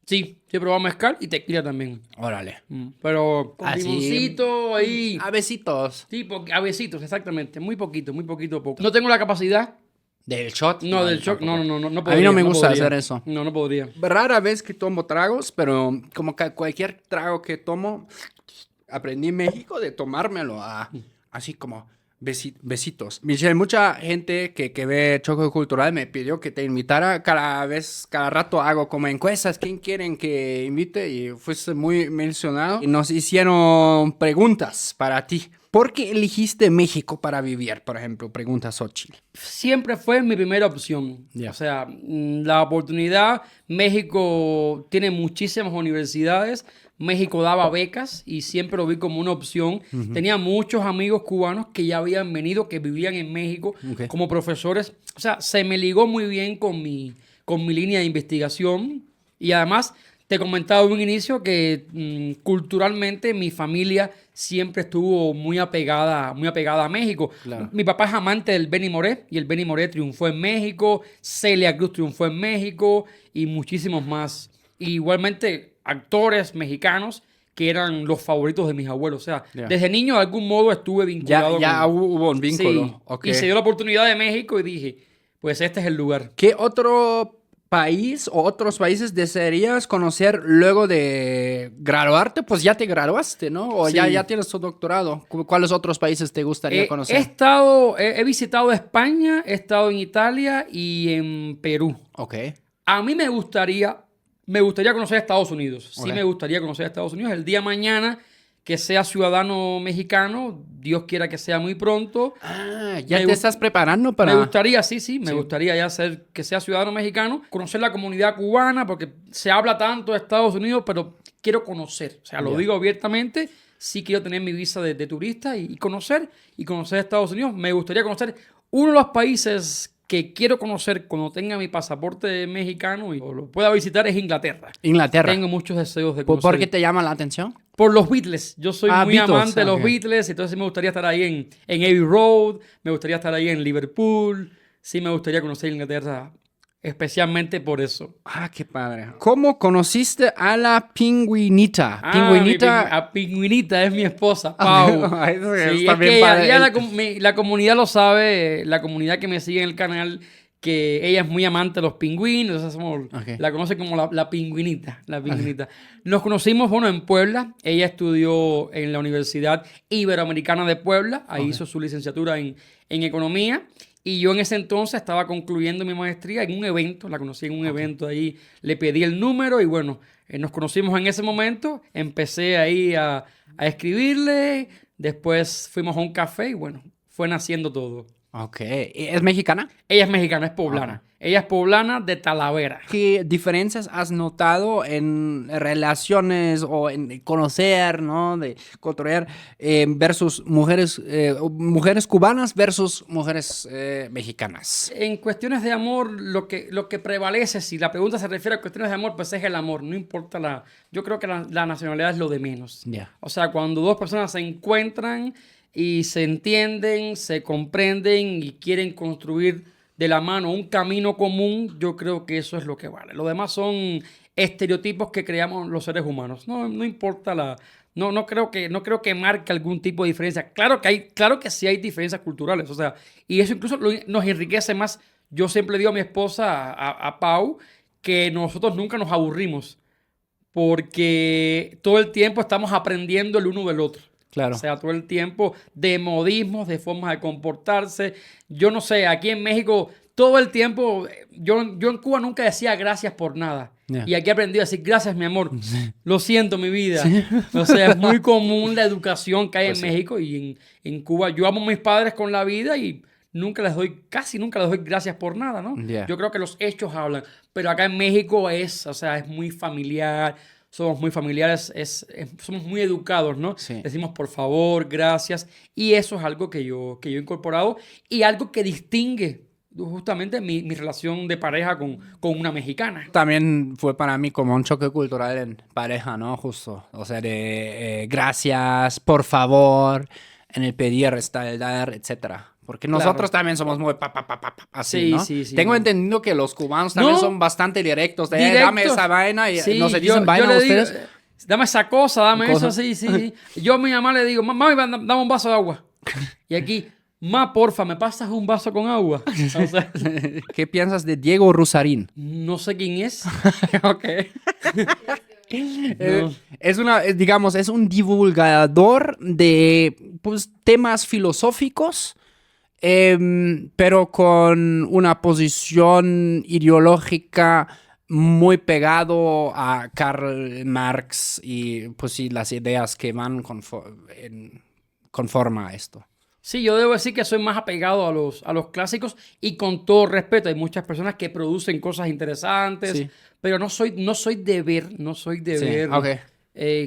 Sí he probado mezcal y tequila también. Órale. Pero con Así. limoncito ahí. A besitos. Sí, a besitos, exactamente. Muy poquito, poco. No tengo la capacidad. ¿Del shot? No, del shock. No A podría. mí no me gusta podría. hacer eso. No podría. Rara vez que tomo tragos, pero como que cualquier trago que tomo, aprendí en México de tomármelo así como besitos. Michelle, mucha gente que ve Choque Cultural me pidió que te invitara. Cada rato hago como encuestas. ¿Quién quieren que invite? Y fuiste muy mencionado. Y nos hicieron preguntas para ti. ¿Por qué elegiste México para vivir? Por ejemplo, pregunta Xochitl. Siempre fue mi primera opción. Ya. O sea, la oportunidad. México tiene muchísimas universidades. México daba becas y siempre lo vi como una opción. Tenía muchos amigos cubanos que ya habían venido, que vivían en México como profesores. O sea, se me ligó muy bien con mi línea de investigación. Y además, te comentaba en un inicio que culturalmente mi familia siempre estuvo muy apegada a México. Claro. Mi papá es amante del Benny Moré y el Benny Moré triunfó en México. Celia Cruz triunfó en México y muchísimos más. Y igualmente actores mexicanos que eran los favoritos de mis abuelos. O sea, desde niño de algún modo estuve vinculado Ya hubo un vínculo. Sí. Ok. Y se dio la oportunidad de México y dije, pues este es el lugar. ¿Qué otro país o otros países desearías conocer luego de graduarte? Pues ya te graduaste, ¿no? O Sí. ya tienes tu doctorado. ¿Cuáles otros países te gustaría conocer? He visitado España, he estado en Italia y en Perú. Ok. A mí me gustaría conocer Estados Unidos. Sí, Ok. me gustaría conocer Estados Unidos. El día de mañana que sea ciudadano mexicano, Dios quiera que sea muy pronto. ¿Ya te estás preparando para...? Me gustaría, me gustaría ya que sea ciudadano mexicano, conocer la comunidad cubana, porque se habla tanto de Estados Unidos, pero quiero conocer. O sea, lo digo abiertamente, sí quiero tener mi visa de turista y conocer Estados Unidos. Me gustaría conocer uno de los países que quiero conocer cuando tenga mi pasaporte mexicano y lo pueda visitar es Inglaterra. Inglaterra. Tengo muchos deseos de conocer. ¿Por qué te llama la atención? Por los Beatles. Yo soy muy Beatles, amante de los ok. Beatles, entonces me gustaría estar ahí en Abbey Road, me gustaría estar ahí en Liverpool. Sí, me gustaría conocer Inglaterra, especialmente por eso. Qué padre. ¿Cómo conociste a la pingüinita? A Pingüinita es mi esposa, Pau. Eso Sí, está es bien que padre. ya la comunidad lo sabe, la comunidad que me sigue en el canal, que ella es muy amante de los pingüinos, o sea, la conoce como la pingüinita, Nos conocimos, en Puebla. Ella estudió en la Universidad Iberoamericana de Puebla, ahí hizo su licenciatura en Economía, y yo en ese entonces estaba concluyendo mi maestría en un evento, la conocí en un evento ahí, le pedí el número y Nos conocimos en ese momento, empecé ahí a escribirle, después fuimos a un café y bueno, fue naciendo todo. Ok. ¿Es mexicana? Ella es mexicana, es poblana. Ella es poblana de Talavera. ¿Qué diferencias has notado en relaciones o en conocer, ¿no? De cotorrear versus mujeres cubanas versus mujeres mexicanas? En cuestiones de amor, lo que prevalece, si la pregunta se refiere a cuestiones de amor, pues es el amor, no importa yo creo que la nacionalidad es lo de menos. Yeah. O sea, cuando dos personas se encuentran y se entienden, se comprenden y quieren construir de la mano un camino común, yo creo que eso es lo que vale. Lo demás son estereotipos que creamos los seres humanos. No importa no creo que marque algún tipo de diferencia. Claro que sí hay diferencias culturales, o sea, y eso incluso nos enriquece más. Yo siempre digo a mi esposa, a Pau, que nosotros nunca nos aburrimos porque todo el tiempo estamos aprendiendo el uno del otro. Claro. O sea, todo el tiempo de modismos, de formas de comportarse. Yo no sé, aquí en México, todo el tiempo, yo en Cuba nunca decía gracias por nada. Yeah. Y aquí aprendí a decir gracias, mi amor. Lo siento, mi vida. Sí. O sea, es muy común la educación que hay en México y en Cuba. Yo amo a mis padres con la vida y casi nunca les doy gracias por nada, ¿no? Yeah. Yo creo que los hechos hablan. Pero acá en México es muy familiar. Somos muy familiares, somos muy educados, ¿no? Sí. Decimos por favor, gracias. Y eso es algo que yo he incorporado y algo que distingue justamente mi relación de pareja con una mexicana. También fue para mí como un choque cultural en pareja, ¿no? Justo. O sea, de gracias, por favor, en el pedir, está el dar, etcétera. Porque nosotros también somos muy así, sí, ¿no? Sí. Tengo entendido que los cubanos también son bastante directos. Dame esa vaina y no se dicen vaina yo ustedes. Digo, dame esa cosa, dame eso, sí. Yo a mi mamá le digo, mami, dame un vaso de agua. Y aquí, porfa, ¿me pasas un vaso con agua? O sea, ¿qué piensas de Diego Rusarín? No sé quién es. Ok. No. Es un divulgador de pues, temas filosóficos, pero con una posición ideológica muy pegado a Karl Marx y pues sí, las ideas que van conforme a esto. Sí, yo debo decir que soy más apegado a los clásicos y con todo respeto. Hay muchas personas que producen cosas interesantes, Sí. pero no soy de ver Okay.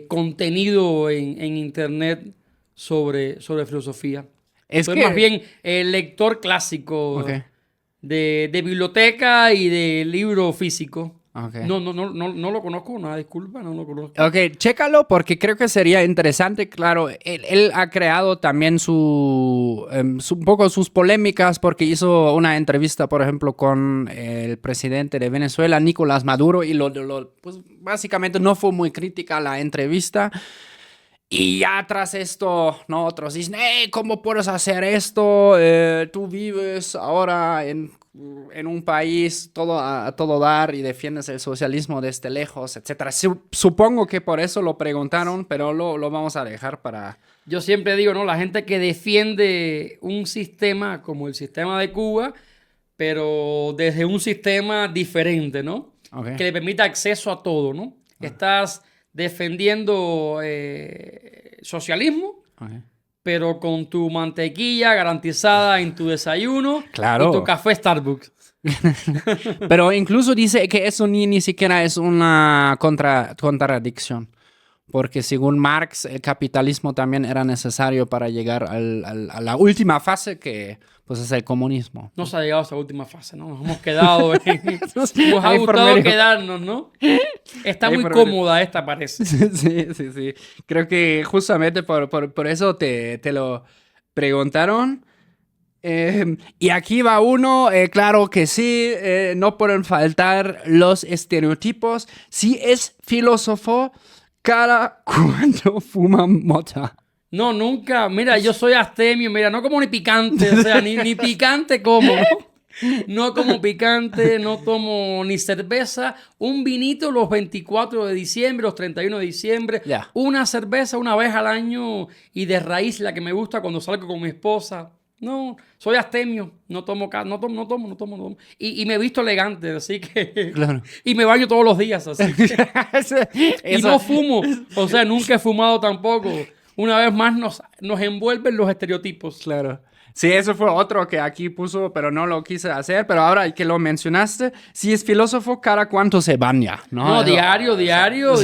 Contenido en internet sobre filosofía. Es soy que más bien lector clásico Okay. de biblioteca y de libro físico. Okay. No lo conozco, una disculpa, no lo conozco. Ok, chécalo porque creo que sería interesante. Claro, él ha creado también un poco sus polémicas porque hizo una entrevista, por ejemplo, con el presidente de Venezuela, Nicolás Maduro, y pues básicamente no fue muy crítica la entrevista. Y ya tras esto, ¿no? Otros dicen, ¿cómo puedes hacer esto? Tú vives ahora en un país a todo dar y defiendes el socialismo desde lejos, etcétera. Supongo que por eso lo preguntaron, pero lo vamos a dejar para... Yo siempre digo, ¿no? La gente que defiende un sistema como el sistema de Cuba, pero desde un sistema diferente, ¿no? Okay. Que le permita acceso a todo, ¿no? Estás defendiendo socialismo, Okay. pero con tu mantequilla garantizada en tu desayuno Claro. y tu café Starbucks. Pero incluso dice que eso ni siquiera es una contradicción. Porque según Marx, el capitalismo también era necesario para llegar a la última fase que pues es el comunismo. No se ha llegado a esa última fase, ¿no? Nos hemos quedado nos ha Ahí por gustado medio. quedarnos, ¿no? Está Ahí muy por cómoda esta, parece. Sí. Creo que justamente por eso te lo preguntaron. Y aquí va uno, claro que sí, no pueden faltar los estereotipos. Sí es filósofo cada cuando fuma mota. No, nunca. Mira, yo soy astemio, mira, no como ni picante, o sea, ni picante como, ¿no? No como picante, no tomo ni cerveza. Un vinito los 24 de diciembre, los 31 de diciembre. Ya. Una cerveza una vez al año y de raíz la que me gusta cuando salgo con mi esposa. No, soy astemio, no tomo, no tomo. Y me he visto elegante, así que... Claro. Y me baño todos los días, así que... Y no fumo, o sea, nunca he fumado tampoco. Una vez más nos envuelven los estereotipos. Claro. Sí, eso fue otro que aquí puso, pero no lo quise hacer. Pero ahora que lo mencionaste, si es filósofo, ¿cada cuánto se baña? No, diario. Diario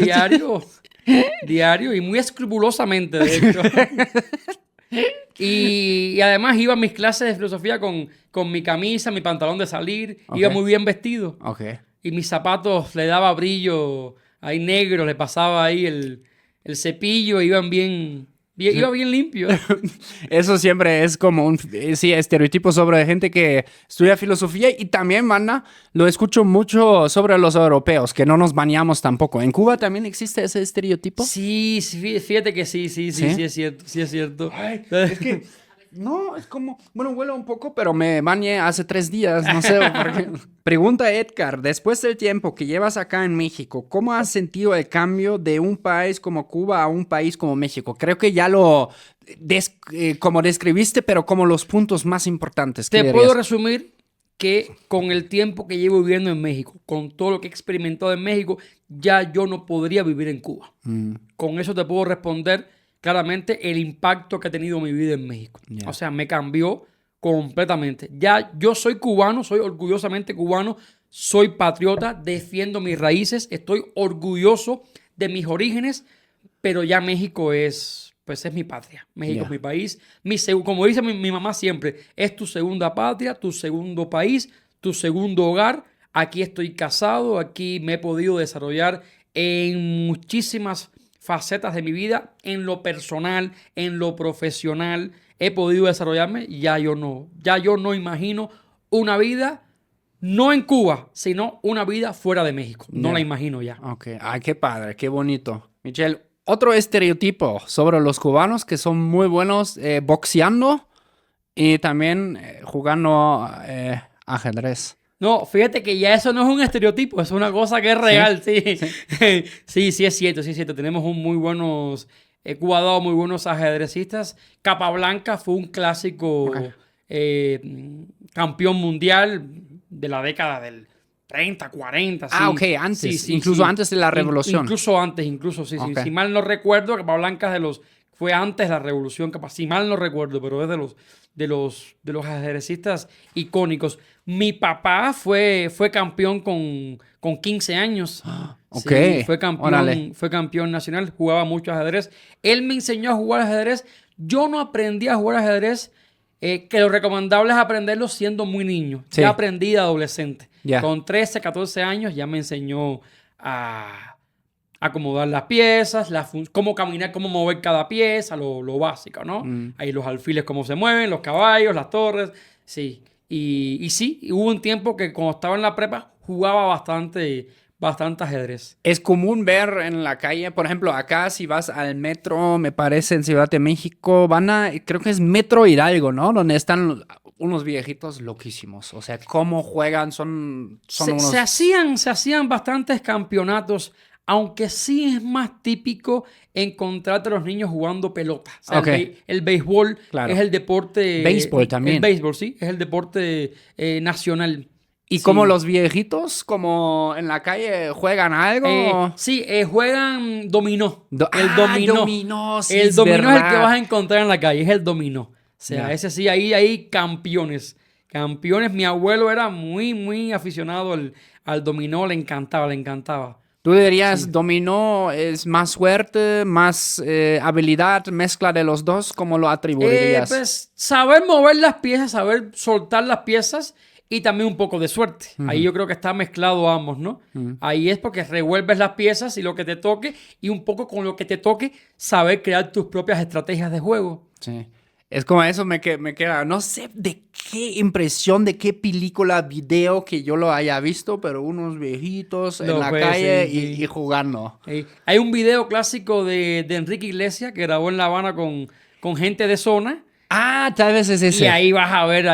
y muy escrupulosamente, de hecho. Y además iba a mis clases de filosofía con mi camisa, mi pantalón de salir. Ok. Iba muy bien vestido. Ok. Y mis zapatos le daba brillo ahí negro, le pasaba ahí el cepillo, iba bien limpio. Eso siempre es como un estereotipo sobre gente que estudia filosofía y también, manda, lo escucho mucho sobre los europeos, que no nos bañamos tampoco. ¿En Cuba también existe ese estereotipo? Sí, fíjate que sí es cierto. Ay, es que, no, es como, bueno, huele un poco, pero me bañé hace 3 días, no sé por qué. Pregunta Edgar, después del tiempo que llevas acá en México, ¿cómo has sentido el cambio de un país como Cuba a un país como México? Creo que ya lo como describiste, pero como los puntos más importantes. Te dirías? puedo resumir que con el tiempo que llevo viviendo en México, con todo lo que he experimentado en México, ya yo no podría vivir en Cuba. Con eso te puedo responder claramente el impacto que ha tenido mi vida en México. Yeah. O sea, me cambió completamente. Ya yo soy cubano, soy orgullosamente cubano, soy patriota, defiendo mis raíces, estoy orgulloso de mis orígenes, pero ya México es mi patria. México Yeah. es mi país. Como dice mi mamá siempre, es tu segunda patria, tu segundo país, tu segundo hogar. Aquí estoy casado, aquí me he podido desarrollar en muchísimas facetas de mi vida, en lo personal, en lo profesional, he podido desarrollarme y ya yo no imagino una vida, no en Cuba, sino una vida fuera de México. No Ya. la imagino ya. Ok, ay, qué padre, qué bonito. Michelle, otro estereotipo sobre los cubanos que son muy buenos boxeando y también jugando ajedrez. No, fíjate que ya eso no es un estereotipo, es una cosa que es real, sí. Sí, es cierto. Tenemos muy buenos jugadores, muy buenos ajedrecistas. Capablanca fue un clásico campeón mundial de la década del 30, 40. Ah, sí. ok, antes, Sí, incluso antes de la revolución. Incluso antes, sí. Ok. Si mal no recuerdo, Capablanca fue antes de la revolución, si mal no recuerdo, pero es de los ajedrecistas icónicos. Mi papá fue campeón con 15 años. Ok, Sí, órale. fue campeón nacional, jugaba mucho ajedrez. Él me enseñó a jugar ajedrez. Yo no aprendí a jugar ajedrez, que lo recomendable es aprenderlo siendo muy niño. Sí. Ya aprendí de adolescente. Ya. Con 13, 14 años ya me enseñó a acomodar las piezas, cómo caminar, cómo mover cada pieza, lo básico, ¿no? Ahí los alfiles, cómo se mueven, los caballos, las torres, sí. Y sí, hubo un tiempo que cuando estaba en la prepa jugaba bastante ajedrez. Es común ver en la calle, por ejemplo, acá si vas al metro, me parece en Ciudad de México, creo que es Metro Hidalgo, ¿no? Donde están unos viejitos loquísimos. O sea, cómo juegan, son unos... Se hacían bastantes campeonatos, aunque sí es más típico encontrarte a los niños jugando pelota. O sea, Ok. el béisbol Claro. es el deporte... Béisbol también. El béisbol, sí, es el deporte nacional. ¿Y Sí. como los viejitos, como en la calle, juegan algo? Juegan dominó. Dominó, sí, El dominó es el verdad. que vas a encontrar en la calle, es el dominó. O sea, Ya. ese sí, ahí campeones. Campeones. Mi abuelo era muy, muy aficionado al dominó, le encantaba. ¿Tú dirías dominó es más suerte, más habilidad, mezcla de los dos? ¿Cómo lo atribuirías? Pues saber mover las piezas, saber soltar las piezas y también un poco de suerte. Ahí yo creo que está mezclado ambos, ¿no? Ahí es porque revuelves las piezas y lo que te toque y un poco con lo que te toque saber crear tus propias estrategias de juego. Sí. Es como eso me queda, no sé de qué impresión, de qué película, video que yo lo haya visto, pero unos viejitos en la calle sí. y jugando. Hay un video clásico de Enrique Iglesias que grabó en La Habana con gente de zona. Ah, tal vez es ese. Y ahí vas a ver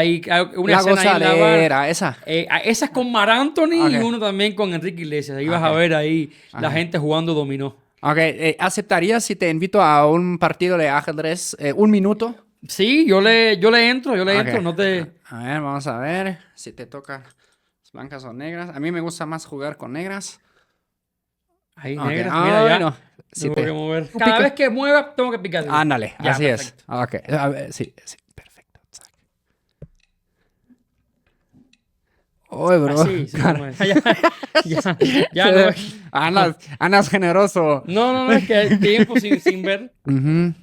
una La escena ahí en La Habana. gozadera, esa. Esa es con Mar Anthony y Ok. uno también con Enrique Iglesias. Ahí vas Ok. a ver ahí la Ajá. gente jugando dominó. Ok, ¿aceptarías si te invito a un partido de ajedrez? ¿Un minuto? Sí, yo le entro, Ok. no te... A ver, vamos a ver si te tocan blancas o negras. A mí me gusta más jugar con negras. Ahí, Ok. negras, mira Ay, ya. no. Si Tengo que te... mover. Tú Cada pica. vez que mueva, tengo que picarle. Ándale, Ya, así es. perfecto. Ok. A ver, sí, sí, perfecto. Oye, bro. Así, sí, Cara. ya no. Andas generoso. No, no, no, es que hay tiempo sin ver. Ujú.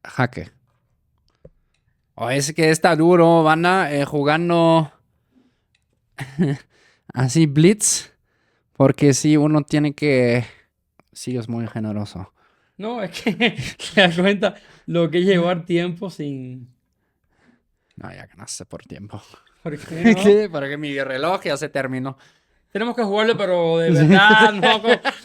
Jaque. O es que está duro, banda, jugando así blitz. Porque sí, uno tiene que... Sí, es muy generoso. No, es que te das cuenta lo que es llevar tiempo sin. No, ya ganaste por tiempo. ¿Por qué no? ¿Qué? Porque mi reloj ya se terminó. Tenemos que jugarlo, pero de verdad, no.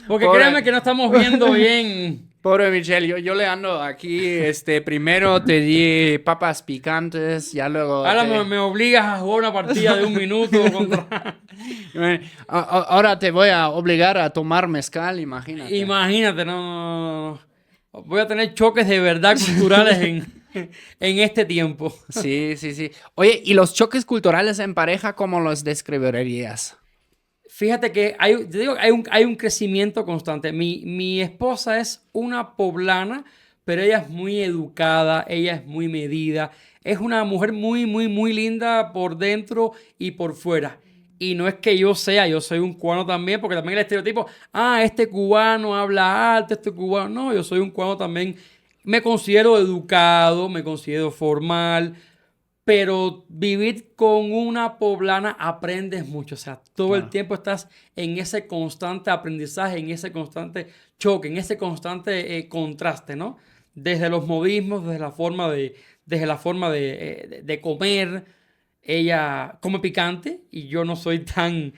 Porque Pobre, créeme que no estamos viendo bien. pobre Michelle, yo le ando aquí, primero te di papas picantes, ya luego Ahora te... me obligas a jugar una partida de 1 minuto contra. Ahora te voy a obligar a tomar mezcal, imagínate. Imagínate, no. Voy a tener choques de verdad culturales en este tiempo. Sí, sí, sí. Oye, ¿y los choques culturales en pareja, cómo los describirías? Fíjate que te digo, hay un crecimiento constante. Mi esposa es una poblana, pero ella es muy educada, ella es muy medida. Es una mujer muy, muy, muy linda por dentro y por fuera. Y no es que yo soy un cubano también, porque también el estereotipo, este cubano habla alto, este cubano. No, yo soy un cubano también. Me considero educado, me considero formal. Pero vivir con una poblana aprendes mucho. O sea, todo el Claro. tiempo estás en ese constante aprendizaje, en ese constante choque, en ese constante contraste, ¿no? Desde los modismos, desde la forma de comer. Ella come picante y yo no soy tan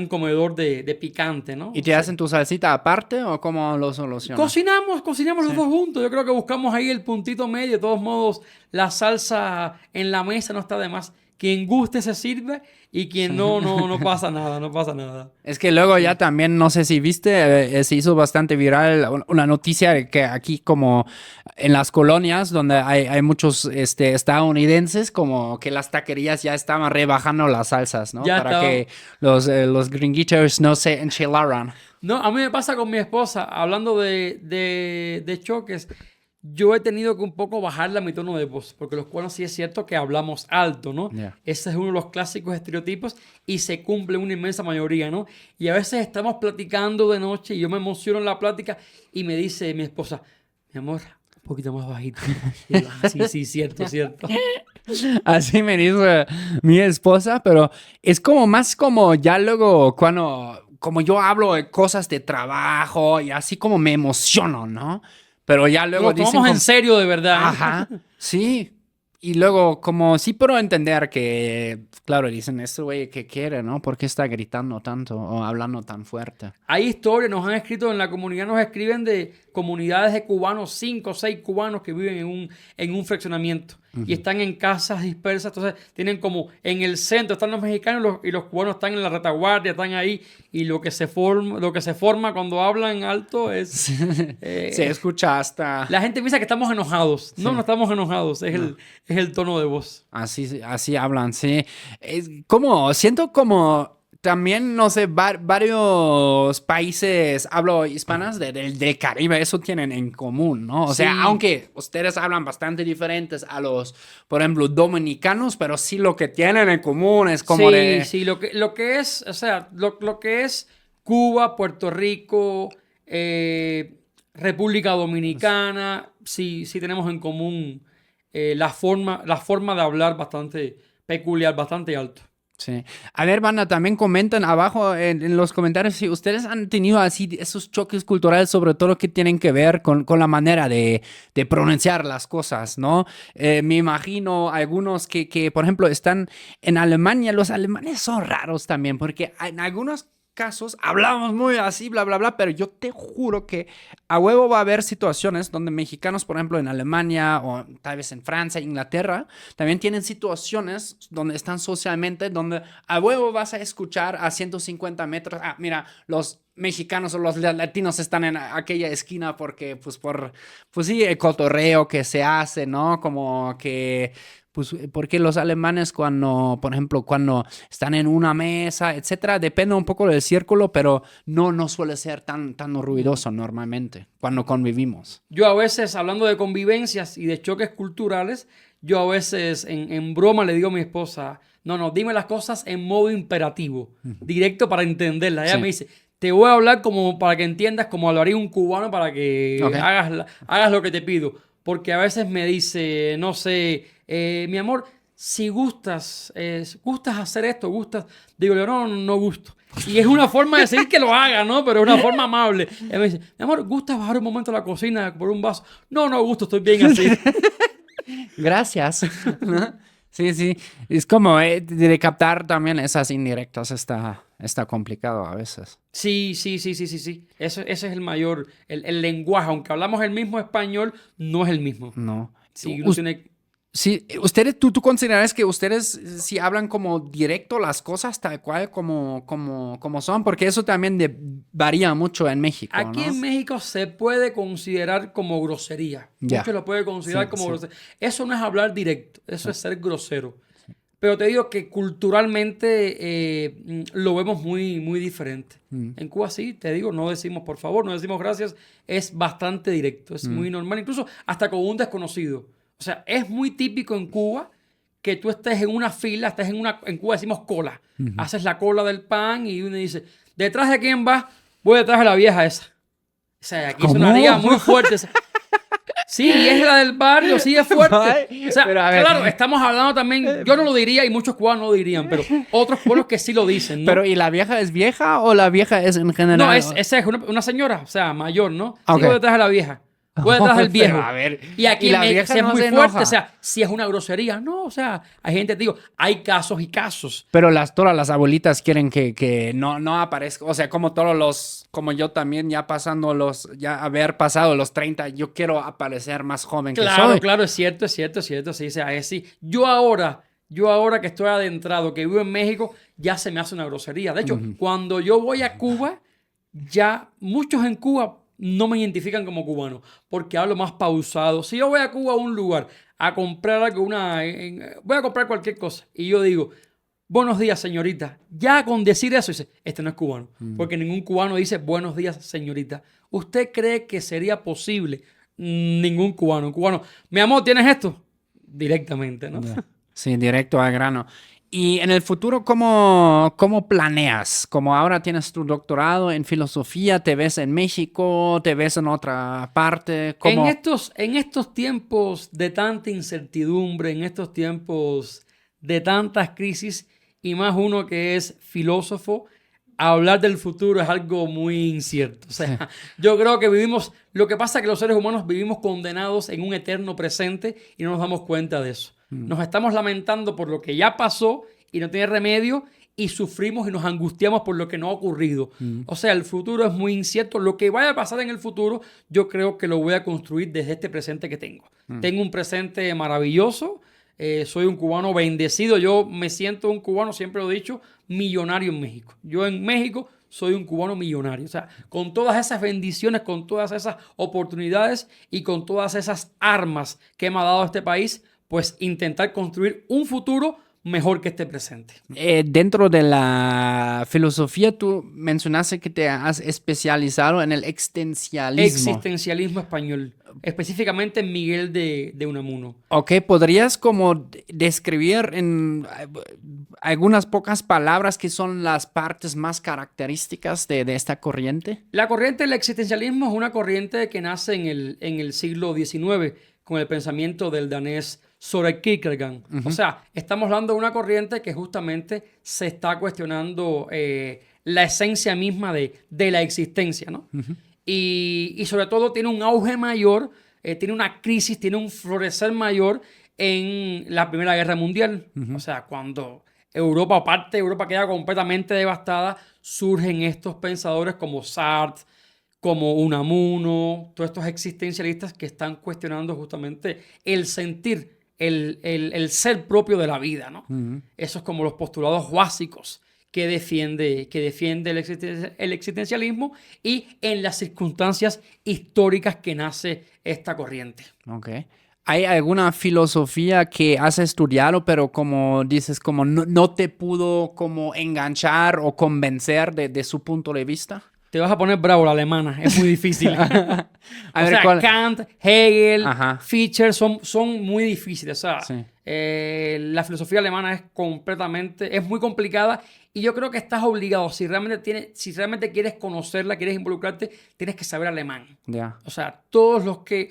comedor de picante, ¿no? ¿Y O te sea, hacen tu salsita aparte o cómo lo solucionan? cocinamos los Sí. dos juntos. Yo creo que buscamos ahí el puntito medio. De todos modos, la salsa en la mesa no está de más. Quien guste se sirve y quien no, no pasa nada, no pasa nada. Es que luego ya también, no sé si viste, se hizo bastante viral una noticia de que aquí como en las colonias donde hay muchos estadounidenses, como que las taquerías ya estaban rebajando las salsas, ¿no? Ya Para está. que los gringuitos no se enchilaran. No, a mí me pasa con mi esposa, hablando de choques. Yo he tenido que un poco bajarle a mi tono de voz, porque los cubanos sí es cierto que hablamos alto, ¿no? Ya. Ese es uno de los clásicos estereotipos y se cumple una inmensa mayoría, ¿no? Y a veces estamos platicando de noche y yo me emociono en la plática y me dice mi esposa, mi amor, un poquito más bajito. Y yo, sí, sí, cierto, cierto. Así me dice mi esposa, pero es como más como ya luego cuando, como yo hablo de cosas de trabajo y así como me emociono, ¿no? Pero ya luego Nos dicen tomamos en como, serio de verdad. ajá, sí. Y luego como sí puedo entender que, claro, dicen, este güey, ¿qué quiere, no? ¿Por qué está gritando tanto o hablando tan fuerte? Hay historias, nos han escrito en la comunidad, nos escriben de comunidades de cubanos, 5 o 6 cubanos que viven en un fraccionamiento y están en casas dispersas. Entonces tienen como en el centro están los mexicanos y los cubanos están en la retaguardia, están ahí y lo que se forma cuando hablan alto es Se escucha hasta... la gente piensa que estamos enojados. No, no estamos enojados, es el tono de voz. Así hablan, sí. Es como, siento como también, no sé, varios países, hablo hispanas del Caribe, eso tienen en común, ¿no? O sea, Sí. aunque ustedes hablan bastante diferentes a los, por ejemplo, dominicanos, pero sí lo que tienen en común es como Sí, de... sí, lo que es, o sea, lo que es Cuba, Puerto Rico, República Dominicana, sí, sí tenemos en común la forma de hablar bastante peculiar, bastante alto. Sí. A ver, banda, también comentan abajo en los comentarios si ustedes han tenido así esos choques culturales, sobre todo que tienen que ver con la manera de pronunciar las cosas, ¿no? Me imagino algunos que, por ejemplo, están en Alemania. Los alemanes son raros también, porque en algunos casos hablamos muy así, bla, bla, bla, pero yo te juro que a huevo va a haber situaciones donde mexicanos, por ejemplo, en Alemania o tal vez en Francia, Inglaterra, también tienen situaciones donde están socialmente, donde a huevo vas a escuchar a 150 metros, mira, los mexicanos o los latinos están en aquella esquina porque, pues sí, el cotorreo que se hace, ¿no? Como que, pues, porque los alemanes cuando, por ejemplo, cuando están en una mesa, etcétera, depende un poco del círculo, pero no suele ser tan ruidoso normalmente cuando convivimos. Yo a veces, hablando de convivencias y de choques culturales, yo a veces en broma le digo a mi esposa, no, dime las cosas en modo imperativo, directo para entenderlas. Ella Sí. me dice, te voy a hablar como para que entiendas como hablaría un cubano para que Ok. hagas lo que te pido. Porque a veces me dice, no sé, mi amor, si gustas hacer esto, digo yo, no gusto. Y es una forma de decir que lo haga, ¿no? Pero es una forma amable. Ella me dice, mi amor, ¿gustas bajar un momento a la cocina por un vaso? No gusto, estoy bien así. Gracias. ¿No? Sí. Es como de captar también esas indirectas está complicado a veces. Sí. Ese es el mayor, el lenguaje. Aunque hablamos el mismo español, no es el mismo. No. Sí, uno tiene... Sí, tú consideras que ustedes sí hablan como directo las cosas tal cual como son, porque eso también varía mucho en México, Aquí ¿no? en México se puede considerar como grosería. Ya. Muchos lo pueden considerar Sí, como sí. grosería. Eso no es hablar directo, eso es ser grosero. Pero te digo que culturalmente lo vemos muy diferente. En Cuba sí, te digo, no decimos por favor, no decimos gracias, es bastante directo, es muy normal, incluso hasta con un desconocido. O sea, es muy típico en Cuba que tú estés en una fila, en Cuba decimos cola, haces la cola del pan y uno dice, ¿detrás de quién vas? Voy detrás de la vieja esa. O sea, aquí ¿Cómo? sonaría muy fuerte. Sí, es la del barrio, sí es fuerte. Ay, O sea, pero a ver. claro, estamos hablando también, yo no lo diría y muchos cubanos no lo dirían, pero otros pueblos que sí lo dicen, ¿no? Pero ¿y la vieja es vieja o la vieja es en general? No, esa es una señora, o sea, mayor, ¿no? Ok. Sí, voy detrás de la vieja. Voy detrás del viejo. Pero, a ver, Y aquí ¿y la en México vieja sí es no muy se fuerte, enoja? o sea, si es una grosería. No, o sea, hay gente, te digo, hay casos y casos. Pero todas las abuelitas quieren que no aparezca, o sea, como yo también ya haber pasado los 30, yo quiero aparecer más joven que soy. Claro, es cierto, sí, o sea, es sí. Yo ahora que estoy adentrado, que vivo en México, ya se me hace una grosería. De hecho, cuando yo voy a Cuba, ya muchos en Cuba no me identifican como cubano, porque hablo más pausado. Si yo voy a Cuba a un lugar a comprar algo, voy a comprar cualquier cosa, y yo digo, buenos días, señorita. Ya con decir eso, dice, este no es cubano, porque ningún cubano dice buenos días, señorita. ¿Usted cree que sería posible? Ningún cubano. Un cubano, mi amor, ¿tienes esto? Directamente, ¿no? Sí, directo al grano. Y en el futuro, ¿cómo planeas? Como ahora tienes tu doctorado en filosofía, ¿te ves en México? ¿Te ves en otra parte? ¿Cómo? En estos tiempos de tanta incertidumbre, en estos tiempos de tantas crisis, y más uno que es filósofo, hablar del futuro es algo muy incierto. O sea, yo creo que lo que pasa es que los seres humanos vivimos condenados en un eterno presente y no nos damos cuenta de eso. Nos estamos lamentando por lo que ya pasó y no tiene remedio y sufrimos y nos angustiamos por lo que no ha ocurrido. O sea, el futuro es muy incierto. Lo que vaya a pasar en el futuro, yo creo que lo voy a construir desde este presente que tengo. Tengo un presente maravilloso. Soy un cubano bendecido. Yo me siento un cubano, siempre lo he dicho, millonario en México. Yo en México soy un cubano millonario. O sea, con todas esas bendiciones, con todas esas oportunidades y con todas esas armas que me ha dado este país, pues intentar construir un futuro mejor que este presente. Dentro de la filosofía, tú mencionaste que te has especializado en el existencialismo. Existencialismo español, específicamente en Miguel de Unamuno. Ok, ¿podrías como describir en algunas pocas palabras qué son las partes más características de esta corriente? La corriente del existencialismo es una corriente que nace en el siglo XIX con el pensamiento del danés Søren Kierkegaard. O sea, estamos hablando de una corriente que justamente se está cuestionando la esencia misma de la existencia, ¿no? Y sobre todo tiene un auge mayor, tiene una crisis, tiene un florecer mayor en la Primera Guerra Mundial. O sea, cuando parte de Europa queda completamente devastada, surgen estos pensadores como Sartre, como Unamuno, todos estos existencialistas que están cuestionando justamente el sentir, el ser propio de la vida, ¿no? Esos como los postulados básicos que defiende el existencialismo y en las circunstancias históricas que nace esta corriente. Ok. ¿Hay alguna filosofía que has estudiado, pero como dices, como no te pudo como enganchar o convencer de su punto de vista? Te vas a poner bravo, la alemana, es muy difícil. A ver, Kant, Hegel, Ajá. Fichte son muy difíciles. O sea, Sí. la filosofía alemana es muy complicada y yo creo que estás obligado, si realmente quieres conocerla, quieres involucrarte, tienes que saber alemán. Ya. O sea, todos los que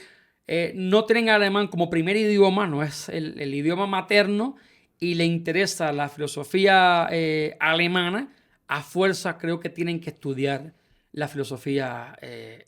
no tienen alemán como primer idioma, no es el idioma materno, y le interesa la filosofía alemana, a fuerza creo que tienen que estudiar la filosofía,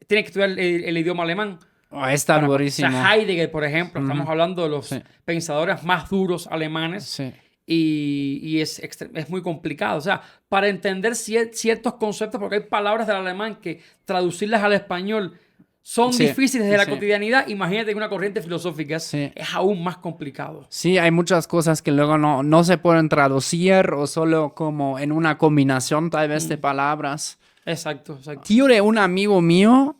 tienen que estudiar el idioma alemán. Oh, está durísimo. O sea, Heidegger, por ejemplo, estamos hablando de los Sí. pensadores más duros alemanes. Sí. Y es muy complicado. O sea, para entender ciertos conceptos, porque hay palabras del alemán que traducirlas al español son Sí, difíciles de la sí. cotidianidad. Imagínate que una corriente filosófica Sí. es aún más complicado. Sí, hay muchas cosas que luego no se pueden traducir o solo como en una combinación tal vez de palabras. Exacto. Tío de un amigo mío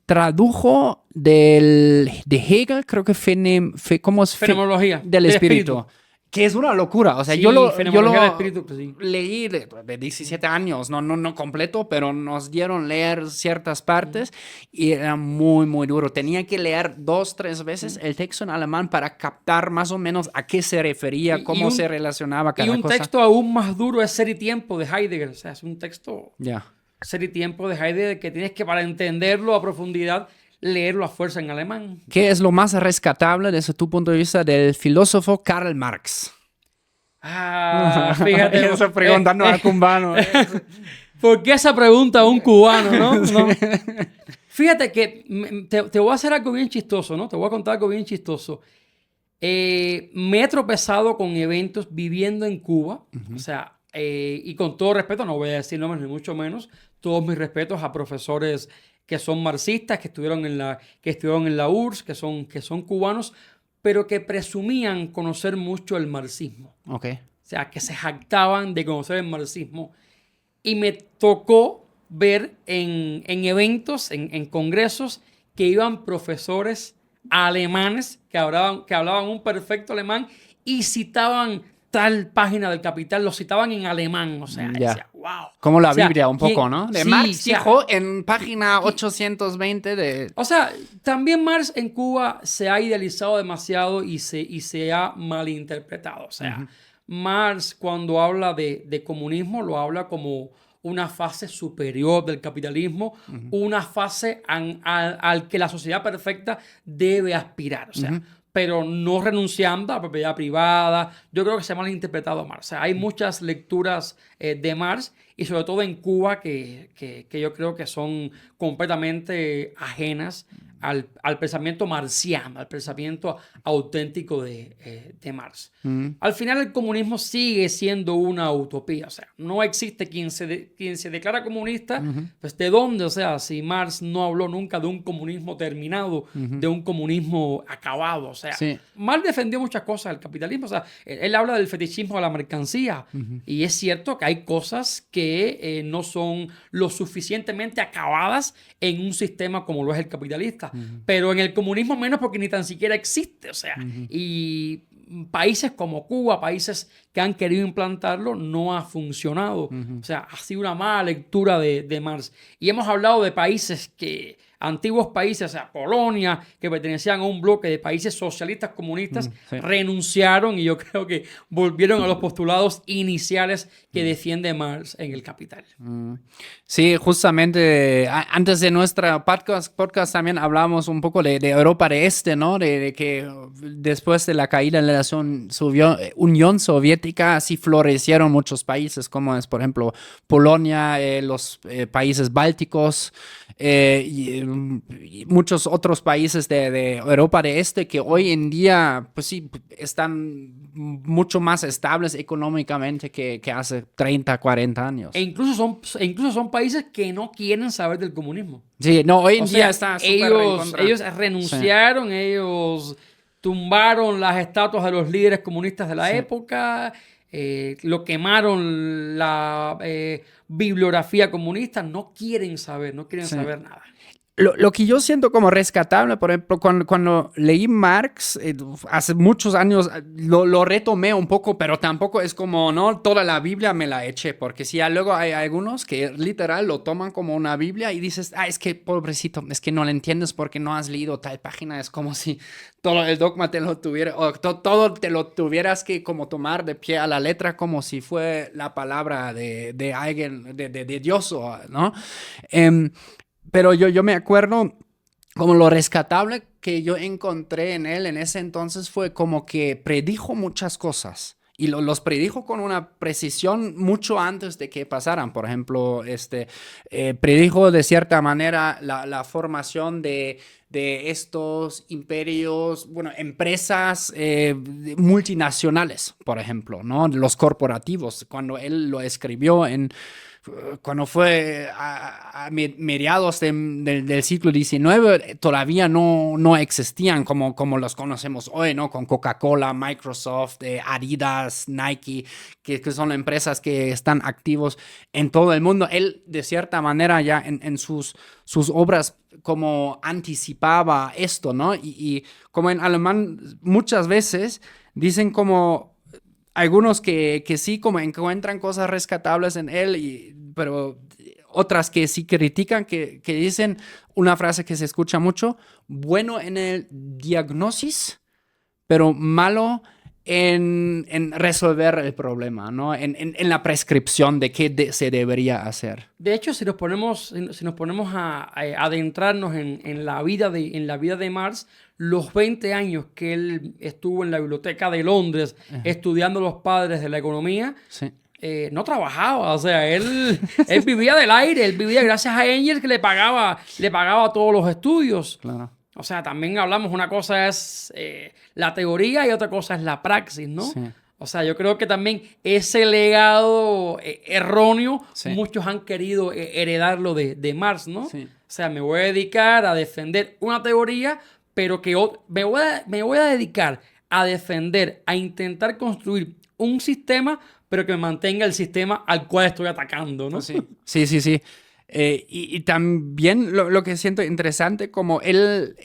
tradujo de Hegel, creo que ¿cómo es? Fenomenología Del espíritu. Que es una locura. O sea, Sí, yo lo fenomenología del espíritu, pues sí. leí de 17 años, no completo, pero nos dieron leer ciertas partes y era muy, muy duro. Tenía que leer 2-3 veces el texto en alemán para captar más o menos a qué se refería, cómo se relacionaba cada cosa. Y un cosa. texto aún más duro es Ser y Tiempo de Heidegger. O sea, es un texto... Ya. Ser y Tiempo de Heidegger que tienes que, para entenderlo a profundidad, leerlo a fuerza en alemán. ¿Qué es lo más rescatable desde tu punto de vista del filósofo Karl Marx? Fíjate. Eso preguntando a cubano. ¿Por qué esa pregunta a un cubano, no? No. Fíjate que te voy a hacer algo bien chistoso, ¿no? Te voy a contar algo bien chistoso. Me he tropezado con eventos viviendo en Cuba, o sea, y con todo respeto, no voy a decir nombres ni mucho menos, todos mis respetos a profesores que son marxistas, que estuvieron en la URSS, que son cubanos, pero que presumían conocer mucho el marxismo. Ok. O sea, que se jactaban de conocer el marxismo. Y me tocó ver en eventos, en congresos, que iban profesores alemanes que hablaban un perfecto alemán y citaban tal página del Capital, lo citaban en alemán. O sea, decía, wow. Como la O sea, Biblia un poco, ¿no? De sí, Marx o sea, dijo en página 820 de... O sea, también Marx en Cuba se ha idealizado demasiado y se ha malinterpretado. O sea, Marx cuando habla de comunismo lo habla como una fase superior del capitalismo, una fase al que la sociedad perfecta debe aspirar. O sea, pero no renunciando a la propiedad privada. Yo creo que se ha malinterpretado a Marx. O sea, hay muchas lecturas de Marx y sobre todo en Cuba que yo creo que son completamente ajenas al pensamiento marxiano, al pensamiento auténtico de Marx. Al final el comunismo sigue siendo una utopía, o sea, no existe quien se declara comunista, pues ¿de dónde? O sea, si Marx no habló nunca de un comunismo terminado, de un comunismo acabado, o sea, Marx defendió muchas cosas del capitalismo, o sea, él habla del fetichismo de la mercancía, y es cierto que hay cosas que no son lo suficientemente acabadas en un sistema como lo es el capitalista. Pero en el comunismo menos porque ni tan siquiera existe. O sea, y países como Cuba, países que han querido implantarlo, no ha funcionado. O sea, ha sido una mala lectura de Marx. Y hemos hablado de países antiguos países, o sea, Polonia, que pertenecían a un bloque de países socialistas comunistas, renunciaron y yo creo que volvieron a los postulados iniciales que defiende Marx en El Capital. Sí, justamente antes de nuestra podcast también hablamos un poco de Europa de Este, ¿no? De que después de la caída de la Unión Soviética así florecieron muchos países, como es, por ejemplo, Polonia, los países bálticos, y muchos otros países de Europa de Este que hoy en día, pues sí, están mucho más estables económicamente que hace 30, 40 años. E incluso son países que no quieren saber del comunismo. Sí, no, hoy en día sea, está súper en contra. ellos renunciaron, ellos tumbaron las estatuas de los líderes comunistas de la época. lo quemaron la bibliografía comunista, no quieren saber nada. Lo que yo siento como rescatable, por ejemplo, cuando leí Marx hace muchos años, lo retomé un poco, pero tampoco es como, no, toda la Biblia me la eché, porque sí, luego hay algunos que literal lo toman como una Biblia y dices, es que pobrecito, es que no lo entiendes porque no has leído tal página, es como si todo el dogma te lo tuviera, o todo te lo tuvieras que como tomar de pie a la letra, como si fue la palabra de alguien, de Dios, ¿no? Pero yo me acuerdo como lo rescatable que yo encontré en él en ese entonces fue como que predijo muchas cosas. Y los predijo con una precisión mucho antes de que pasaran. Por ejemplo, predijo de cierta manera la formación de estos imperios, bueno, empresas multinacionales, por ejemplo, ¿no? Los corporativos, cuando él lo escribió cuando fue a mediados del siglo XIX, todavía no existían como los conocemos hoy, ¿no? Con Coca-Cola, Microsoft, Adidas, Nike, que son empresas que están activos en todo el mundo. Él, de cierta manera, ya en sus obras como anticipaba esto, ¿no? Y como en alemán muchas veces dicen como algunos que sí como encuentran cosas rescatables en él, pero otras que sí critican, que dicen una frase que se escucha mucho, bueno en el diagnosis, pero malo en resolver el problema, ¿no? En la prescripción de qué se debería hacer. De hecho, si nos ponemos a adentrarnos en la vida de Marx, los 20 años que él estuvo en la biblioteca de Londres estudiando los padres de la economía, sí. No trabajaba, o sea, él vivía del aire, él vivía gracias a Engels que le pagaba todos los estudios. Claro. O sea, también hablamos, una cosa es la teoría y otra cosa es la praxis, ¿no? Sí. O sea, yo creo que también ese legado erróneo, Sí. muchos han querido heredarlo de Marx, ¿no? Sí. O sea, me voy a dedicar a defender una teoría, pero que me voy a dedicar a defender, a intentar construir un sistema, pero que mantenga el sistema al cual estoy atacando, ¿no? Sí. Y también lo que siento interesante, como él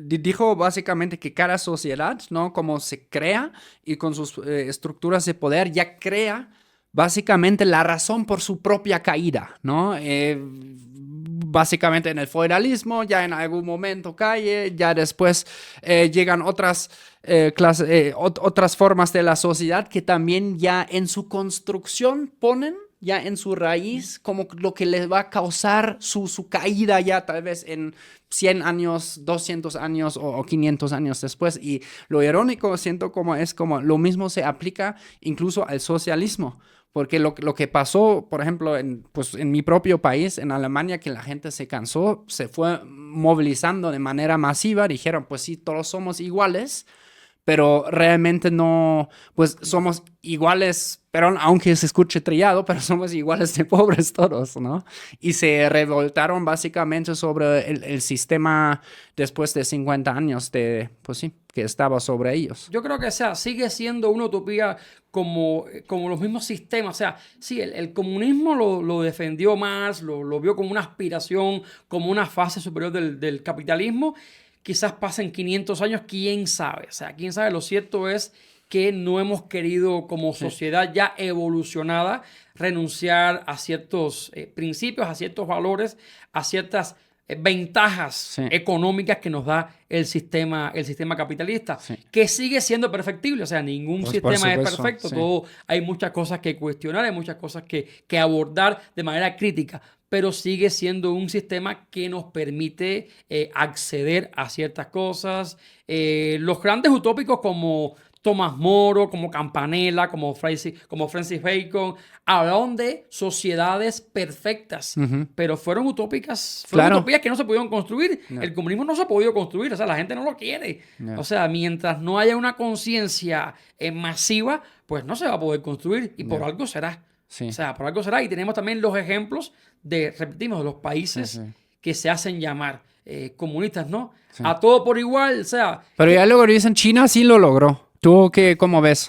dijo básicamente que cada sociedad, ¿no? Como se crea y con sus estructuras de poder ya crea básicamente la razón por su propia caída, ¿no? Básicamente en el feudalismo ya en algún momento cae, ya después llegan otras formas de la sociedad que también ya en su construcción ponen ya en su raíz como lo que les va a causar su caída ya tal vez en 100 años, 200 años o 500 años después. Y lo irónico siento como es como lo mismo se aplica incluso al socialismo. Porque lo que pasó, por ejemplo, en mi propio país, en Alemania, que la gente se cansó, se fue movilizando de manera masiva, dijeron, pues sí, todos somos iguales, pero realmente no, pues somos iguales, pero aunque se escuche trillado, pero somos iguales de pobres todos, ¿no? Y se revoltaron básicamente sobre el sistema después de 50 años pues sí, que estaba sobre ellos. Yo creo que, o sea, sigue siendo una utopía como los mismos sistemas. O sea, sí, el comunismo lo defendió Marx, lo vio como una aspiración, como una fase superior del capitalismo. Quizás pasen 500 años, quién sabe. O sea, quién sabe. Lo cierto es que no hemos querido, como sociedad ya evolucionada, renunciar a ciertos principios, a ciertos valores, a ciertas ventajas económicas que nos da el sistema capitalista, que sigue siendo perfectible. O sea, ningún sistema es perfecto. Todo, hay muchas cosas que cuestionar, hay muchas cosas que abordar de manera crítica, pero sigue siendo un sistema que nos permite acceder a ciertas cosas. Los grandes utópicos como Tomás Moro, como Campanella, como Francis Bacon, hablaron de sociedades perfectas, pero fueron utópicas, fueron utopías que no se pudieron construir. No. El comunismo no se ha podido construir, o sea, la gente no lo quiere. No. O sea, mientras no haya una conciencia masiva, pues no se va a poder construir y por algo será. Sí. O sea, por algo será. Y tenemos también los ejemplos de los países que se hacen llamar comunistas, ¿no? Sí. A todo por igual, o sea... Pero ya luego dicen, China sí lo logró. cómo ves?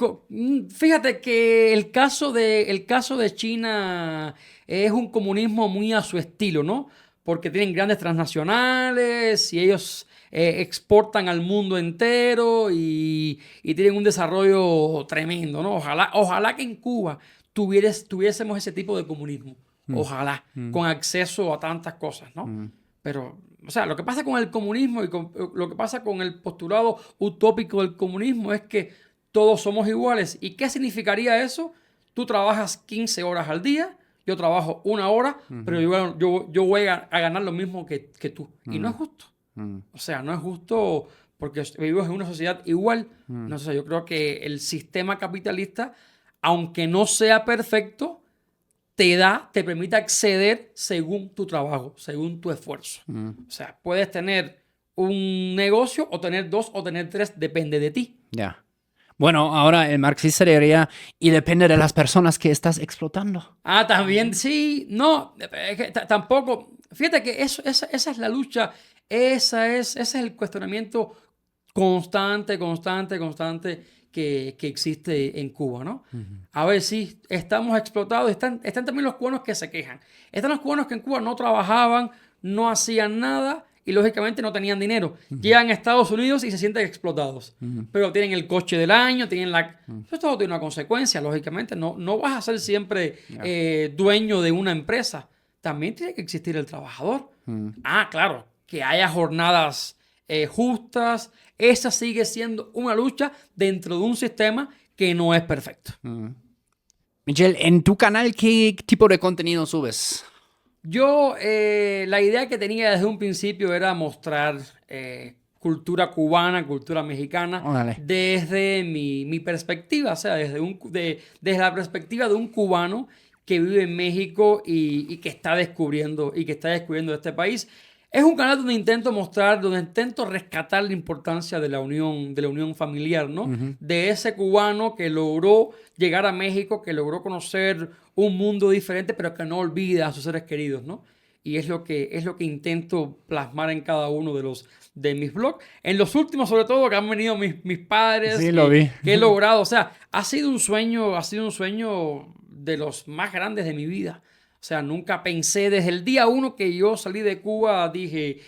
Fíjate que el caso de China es un comunismo muy a su estilo, ¿no? Porque tienen grandes transnacionales y ellos exportan al mundo entero y tienen un desarrollo tremendo, ¿no? Ojalá que en Cuba tuviésemos ese tipo de comunismo. Ojalá, con acceso a tantas cosas, ¿no? Pero, o sea, lo que pasa con el comunismo y lo que pasa con el postulado utópico del comunismo es que todos somos iguales. ¿Y qué significaría eso? Tú trabajas 15 horas al día, yo trabajo 1 hora, pero yo voy a ganar lo mismo que tú. Y no es justo. O sea, no es justo porque vivimos en una sociedad igual. No sé, yo creo que el sistema capitalista, aunque no sea perfecto, te permite acceder según tu trabajo, según tu esfuerzo. O sea, puedes tener un negocio o tener 2 o tener 3, depende de ti. Ya. Bueno, ahora el marxista diría, y depende de las personas que estás explotando. También sí, no, es que tampoco, fíjate que esa es la lucha, ese es el cuestionamiento constante que existe en Cuba, ¿no? A ver, sí, estamos explotados, están también los cubanos que se quejan. Están los cubanos que en Cuba no trabajaban, no hacían nada y lógicamente no tenían dinero. Llegan a Estados Unidos y se sienten explotados. Pero tienen el coche del año, tienen Eso todo tiene una consecuencia, lógicamente. No vas a ser siempre dueño de una empresa. También tiene que existir el trabajador. Claro, que haya jornadas justas. Esa sigue siendo una lucha dentro de un sistema que no es perfecto. Michelle, en tu canal, ¿qué tipo de contenido subes? Yo, la idea que tenía desde un principio era mostrar cultura cubana, cultura mexicana, Órale. desde mi perspectiva, o sea, desde la perspectiva de un cubano que vive en México y que está descubriendo este país. Es un canal donde intento rescatar la importancia de la unión familiar, ¿no? De ese cubano que logró llegar a México, que logró conocer un mundo diferente, pero que no olvida a sus seres queridos, ¿no? Y es lo que intento plasmar en cada uno de mis blogs. En los últimos, sobre todo, que han venido mis padres. Sí, lo vi. Que he logrado. O sea, ha sido un sueño de los más grandes de mi vida. O sea, nunca pensé, desde el día 1 que yo salí de Cuba, dije,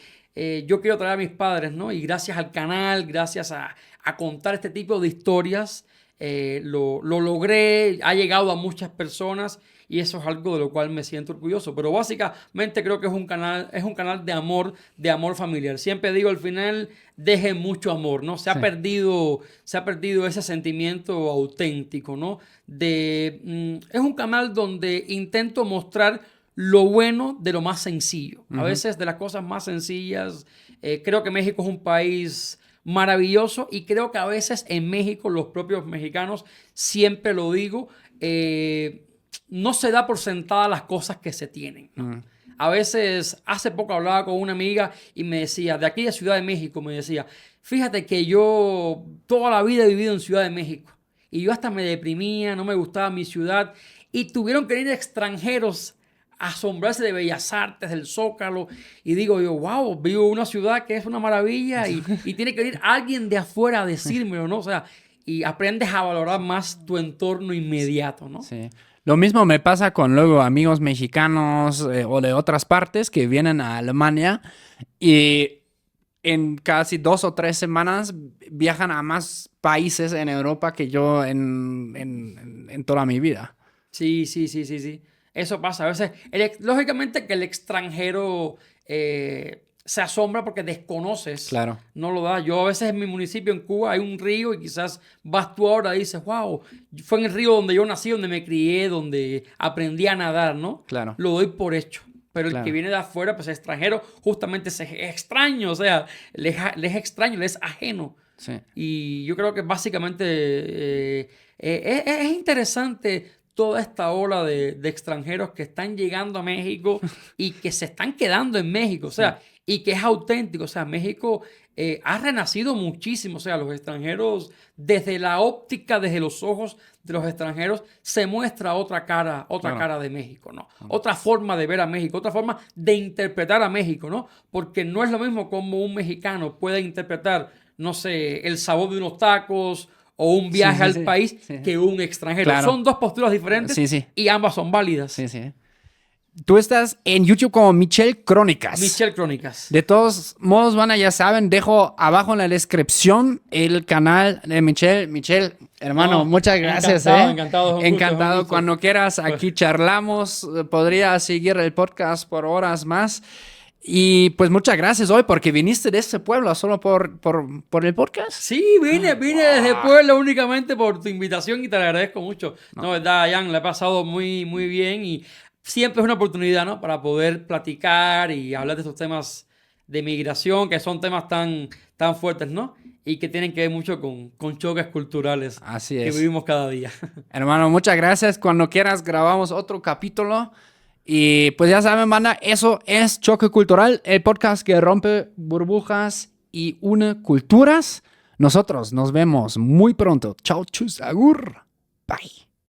yo quiero traer a mis padres, ¿no? Y gracias al canal, gracias a contar este tipo de historias, lo logré, ha llegado a muchas personas y eso es algo de lo cual me siento orgulloso. Pero básicamente creo que es un canal de amor familiar. Siempre digo al final, dejen mucho amor, ¿no? Se ha perdido ese sentimiento auténtico, ¿no? Es un canal donde intento mostrar lo bueno de lo más sencillo. A veces de las cosas más sencillas. Creo que México es un país maravilloso y creo que a veces en México los propios mexicanos, siempre lo digo, no se da por sentada las cosas que se tienen, ¿no? A veces, hace poco hablaba con una amiga y me decía, de aquí de Ciudad de México, me decía, fíjate que yo toda la vida he vivido en Ciudad de México y yo hasta me deprimía, no me gustaba mi ciudad y tuvieron que venir extranjeros a asombrarse de Bellas Artes, del Zócalo y digo yo, wow, vivo en una ciudad que es una maravilla y tiene que venir alguien de afuera a decírmelo, ¿no? O sea, y aprendes a valorar más tu entorno inmediato, ¿no? Sí. Lo mismo me pasa con luego amigos mexicanos o de otras partes que vienen a Alemania y en casi 2 o 3 semanas viajan a más países en Europa que yo en toda mi vida. Sí. Eso pasa. A veces, lógicamente que el extranjero se asombra porque desconoces. Claro. No lo da. Yo a veces en mi municipio, en Cuba, hay un río y quizás vas tú ahora y dices, wow, fue en el río donde yo nací, donde me crié, donde aprendí a nadar, ¿no? Claro. Lo doy por hecho. Pero Claro. el que viene de afuera, pues es extranjero, justamente es extraño, o sea, le es extraño, le es ajeno. Sí. Y yo creo que básicamente es interesante toda esta ola de extranjeros que están llegando a México y que se están quedando en México, o sea, y que es auténtico, o sea, México ha renacido muchísimo, o sea, los extranjeros, desde la óptica, desde los ojos de los extranjeros, se muestra otra cara de México, ¿no? Otra forma de ver a México, otra forma de interpretar a México, ¿no? Porque no es lo mismo como un mexicano puede interpretar, no sé, el sabor de unos tacos o un viaje Sí, al sí, país sí. que un extranjero. Claro. Son dos posturas diferentes Sí, sí. y ambas son válidas. Sí, sí. Tú estás en YouTube como Michel Crónicas. Michel Crónicas. De todos modos, banda, ya saben, dejo abajo en la descripción el canal de Michel. Michel, hermano, No, muchas gracias. encantado, encantado, es un gusto, Encantado. es un gusto. Cuando quieras, aquí charlamos. Podría seguir el podcast por horas más. Y pues muchas gracias hoy porque viniste de este pueblo solo por el podcast. Sí, vine desde Puebla únicamente por tu invitación y te lo agradezco mucho. No, verdad, Jan, le he pasado muy, muy bien y siempre es una oportunidad, ¿no? Para poder platicar y hablar de estos temas de migración, que son temas tan fuertes, ¿no? Y que tienen que ver mucho con choques culturales Así que es. vivimos cada día. Hermano, muchas gracias. Cuando quieras grabamos otro capítulo. Y pues ya saben, banda, eso es Choque Cultural, el podcast que rompe burbujas y une culturas. Nosotros nos vemos muy pronto. Chao, chus, agur. Bye.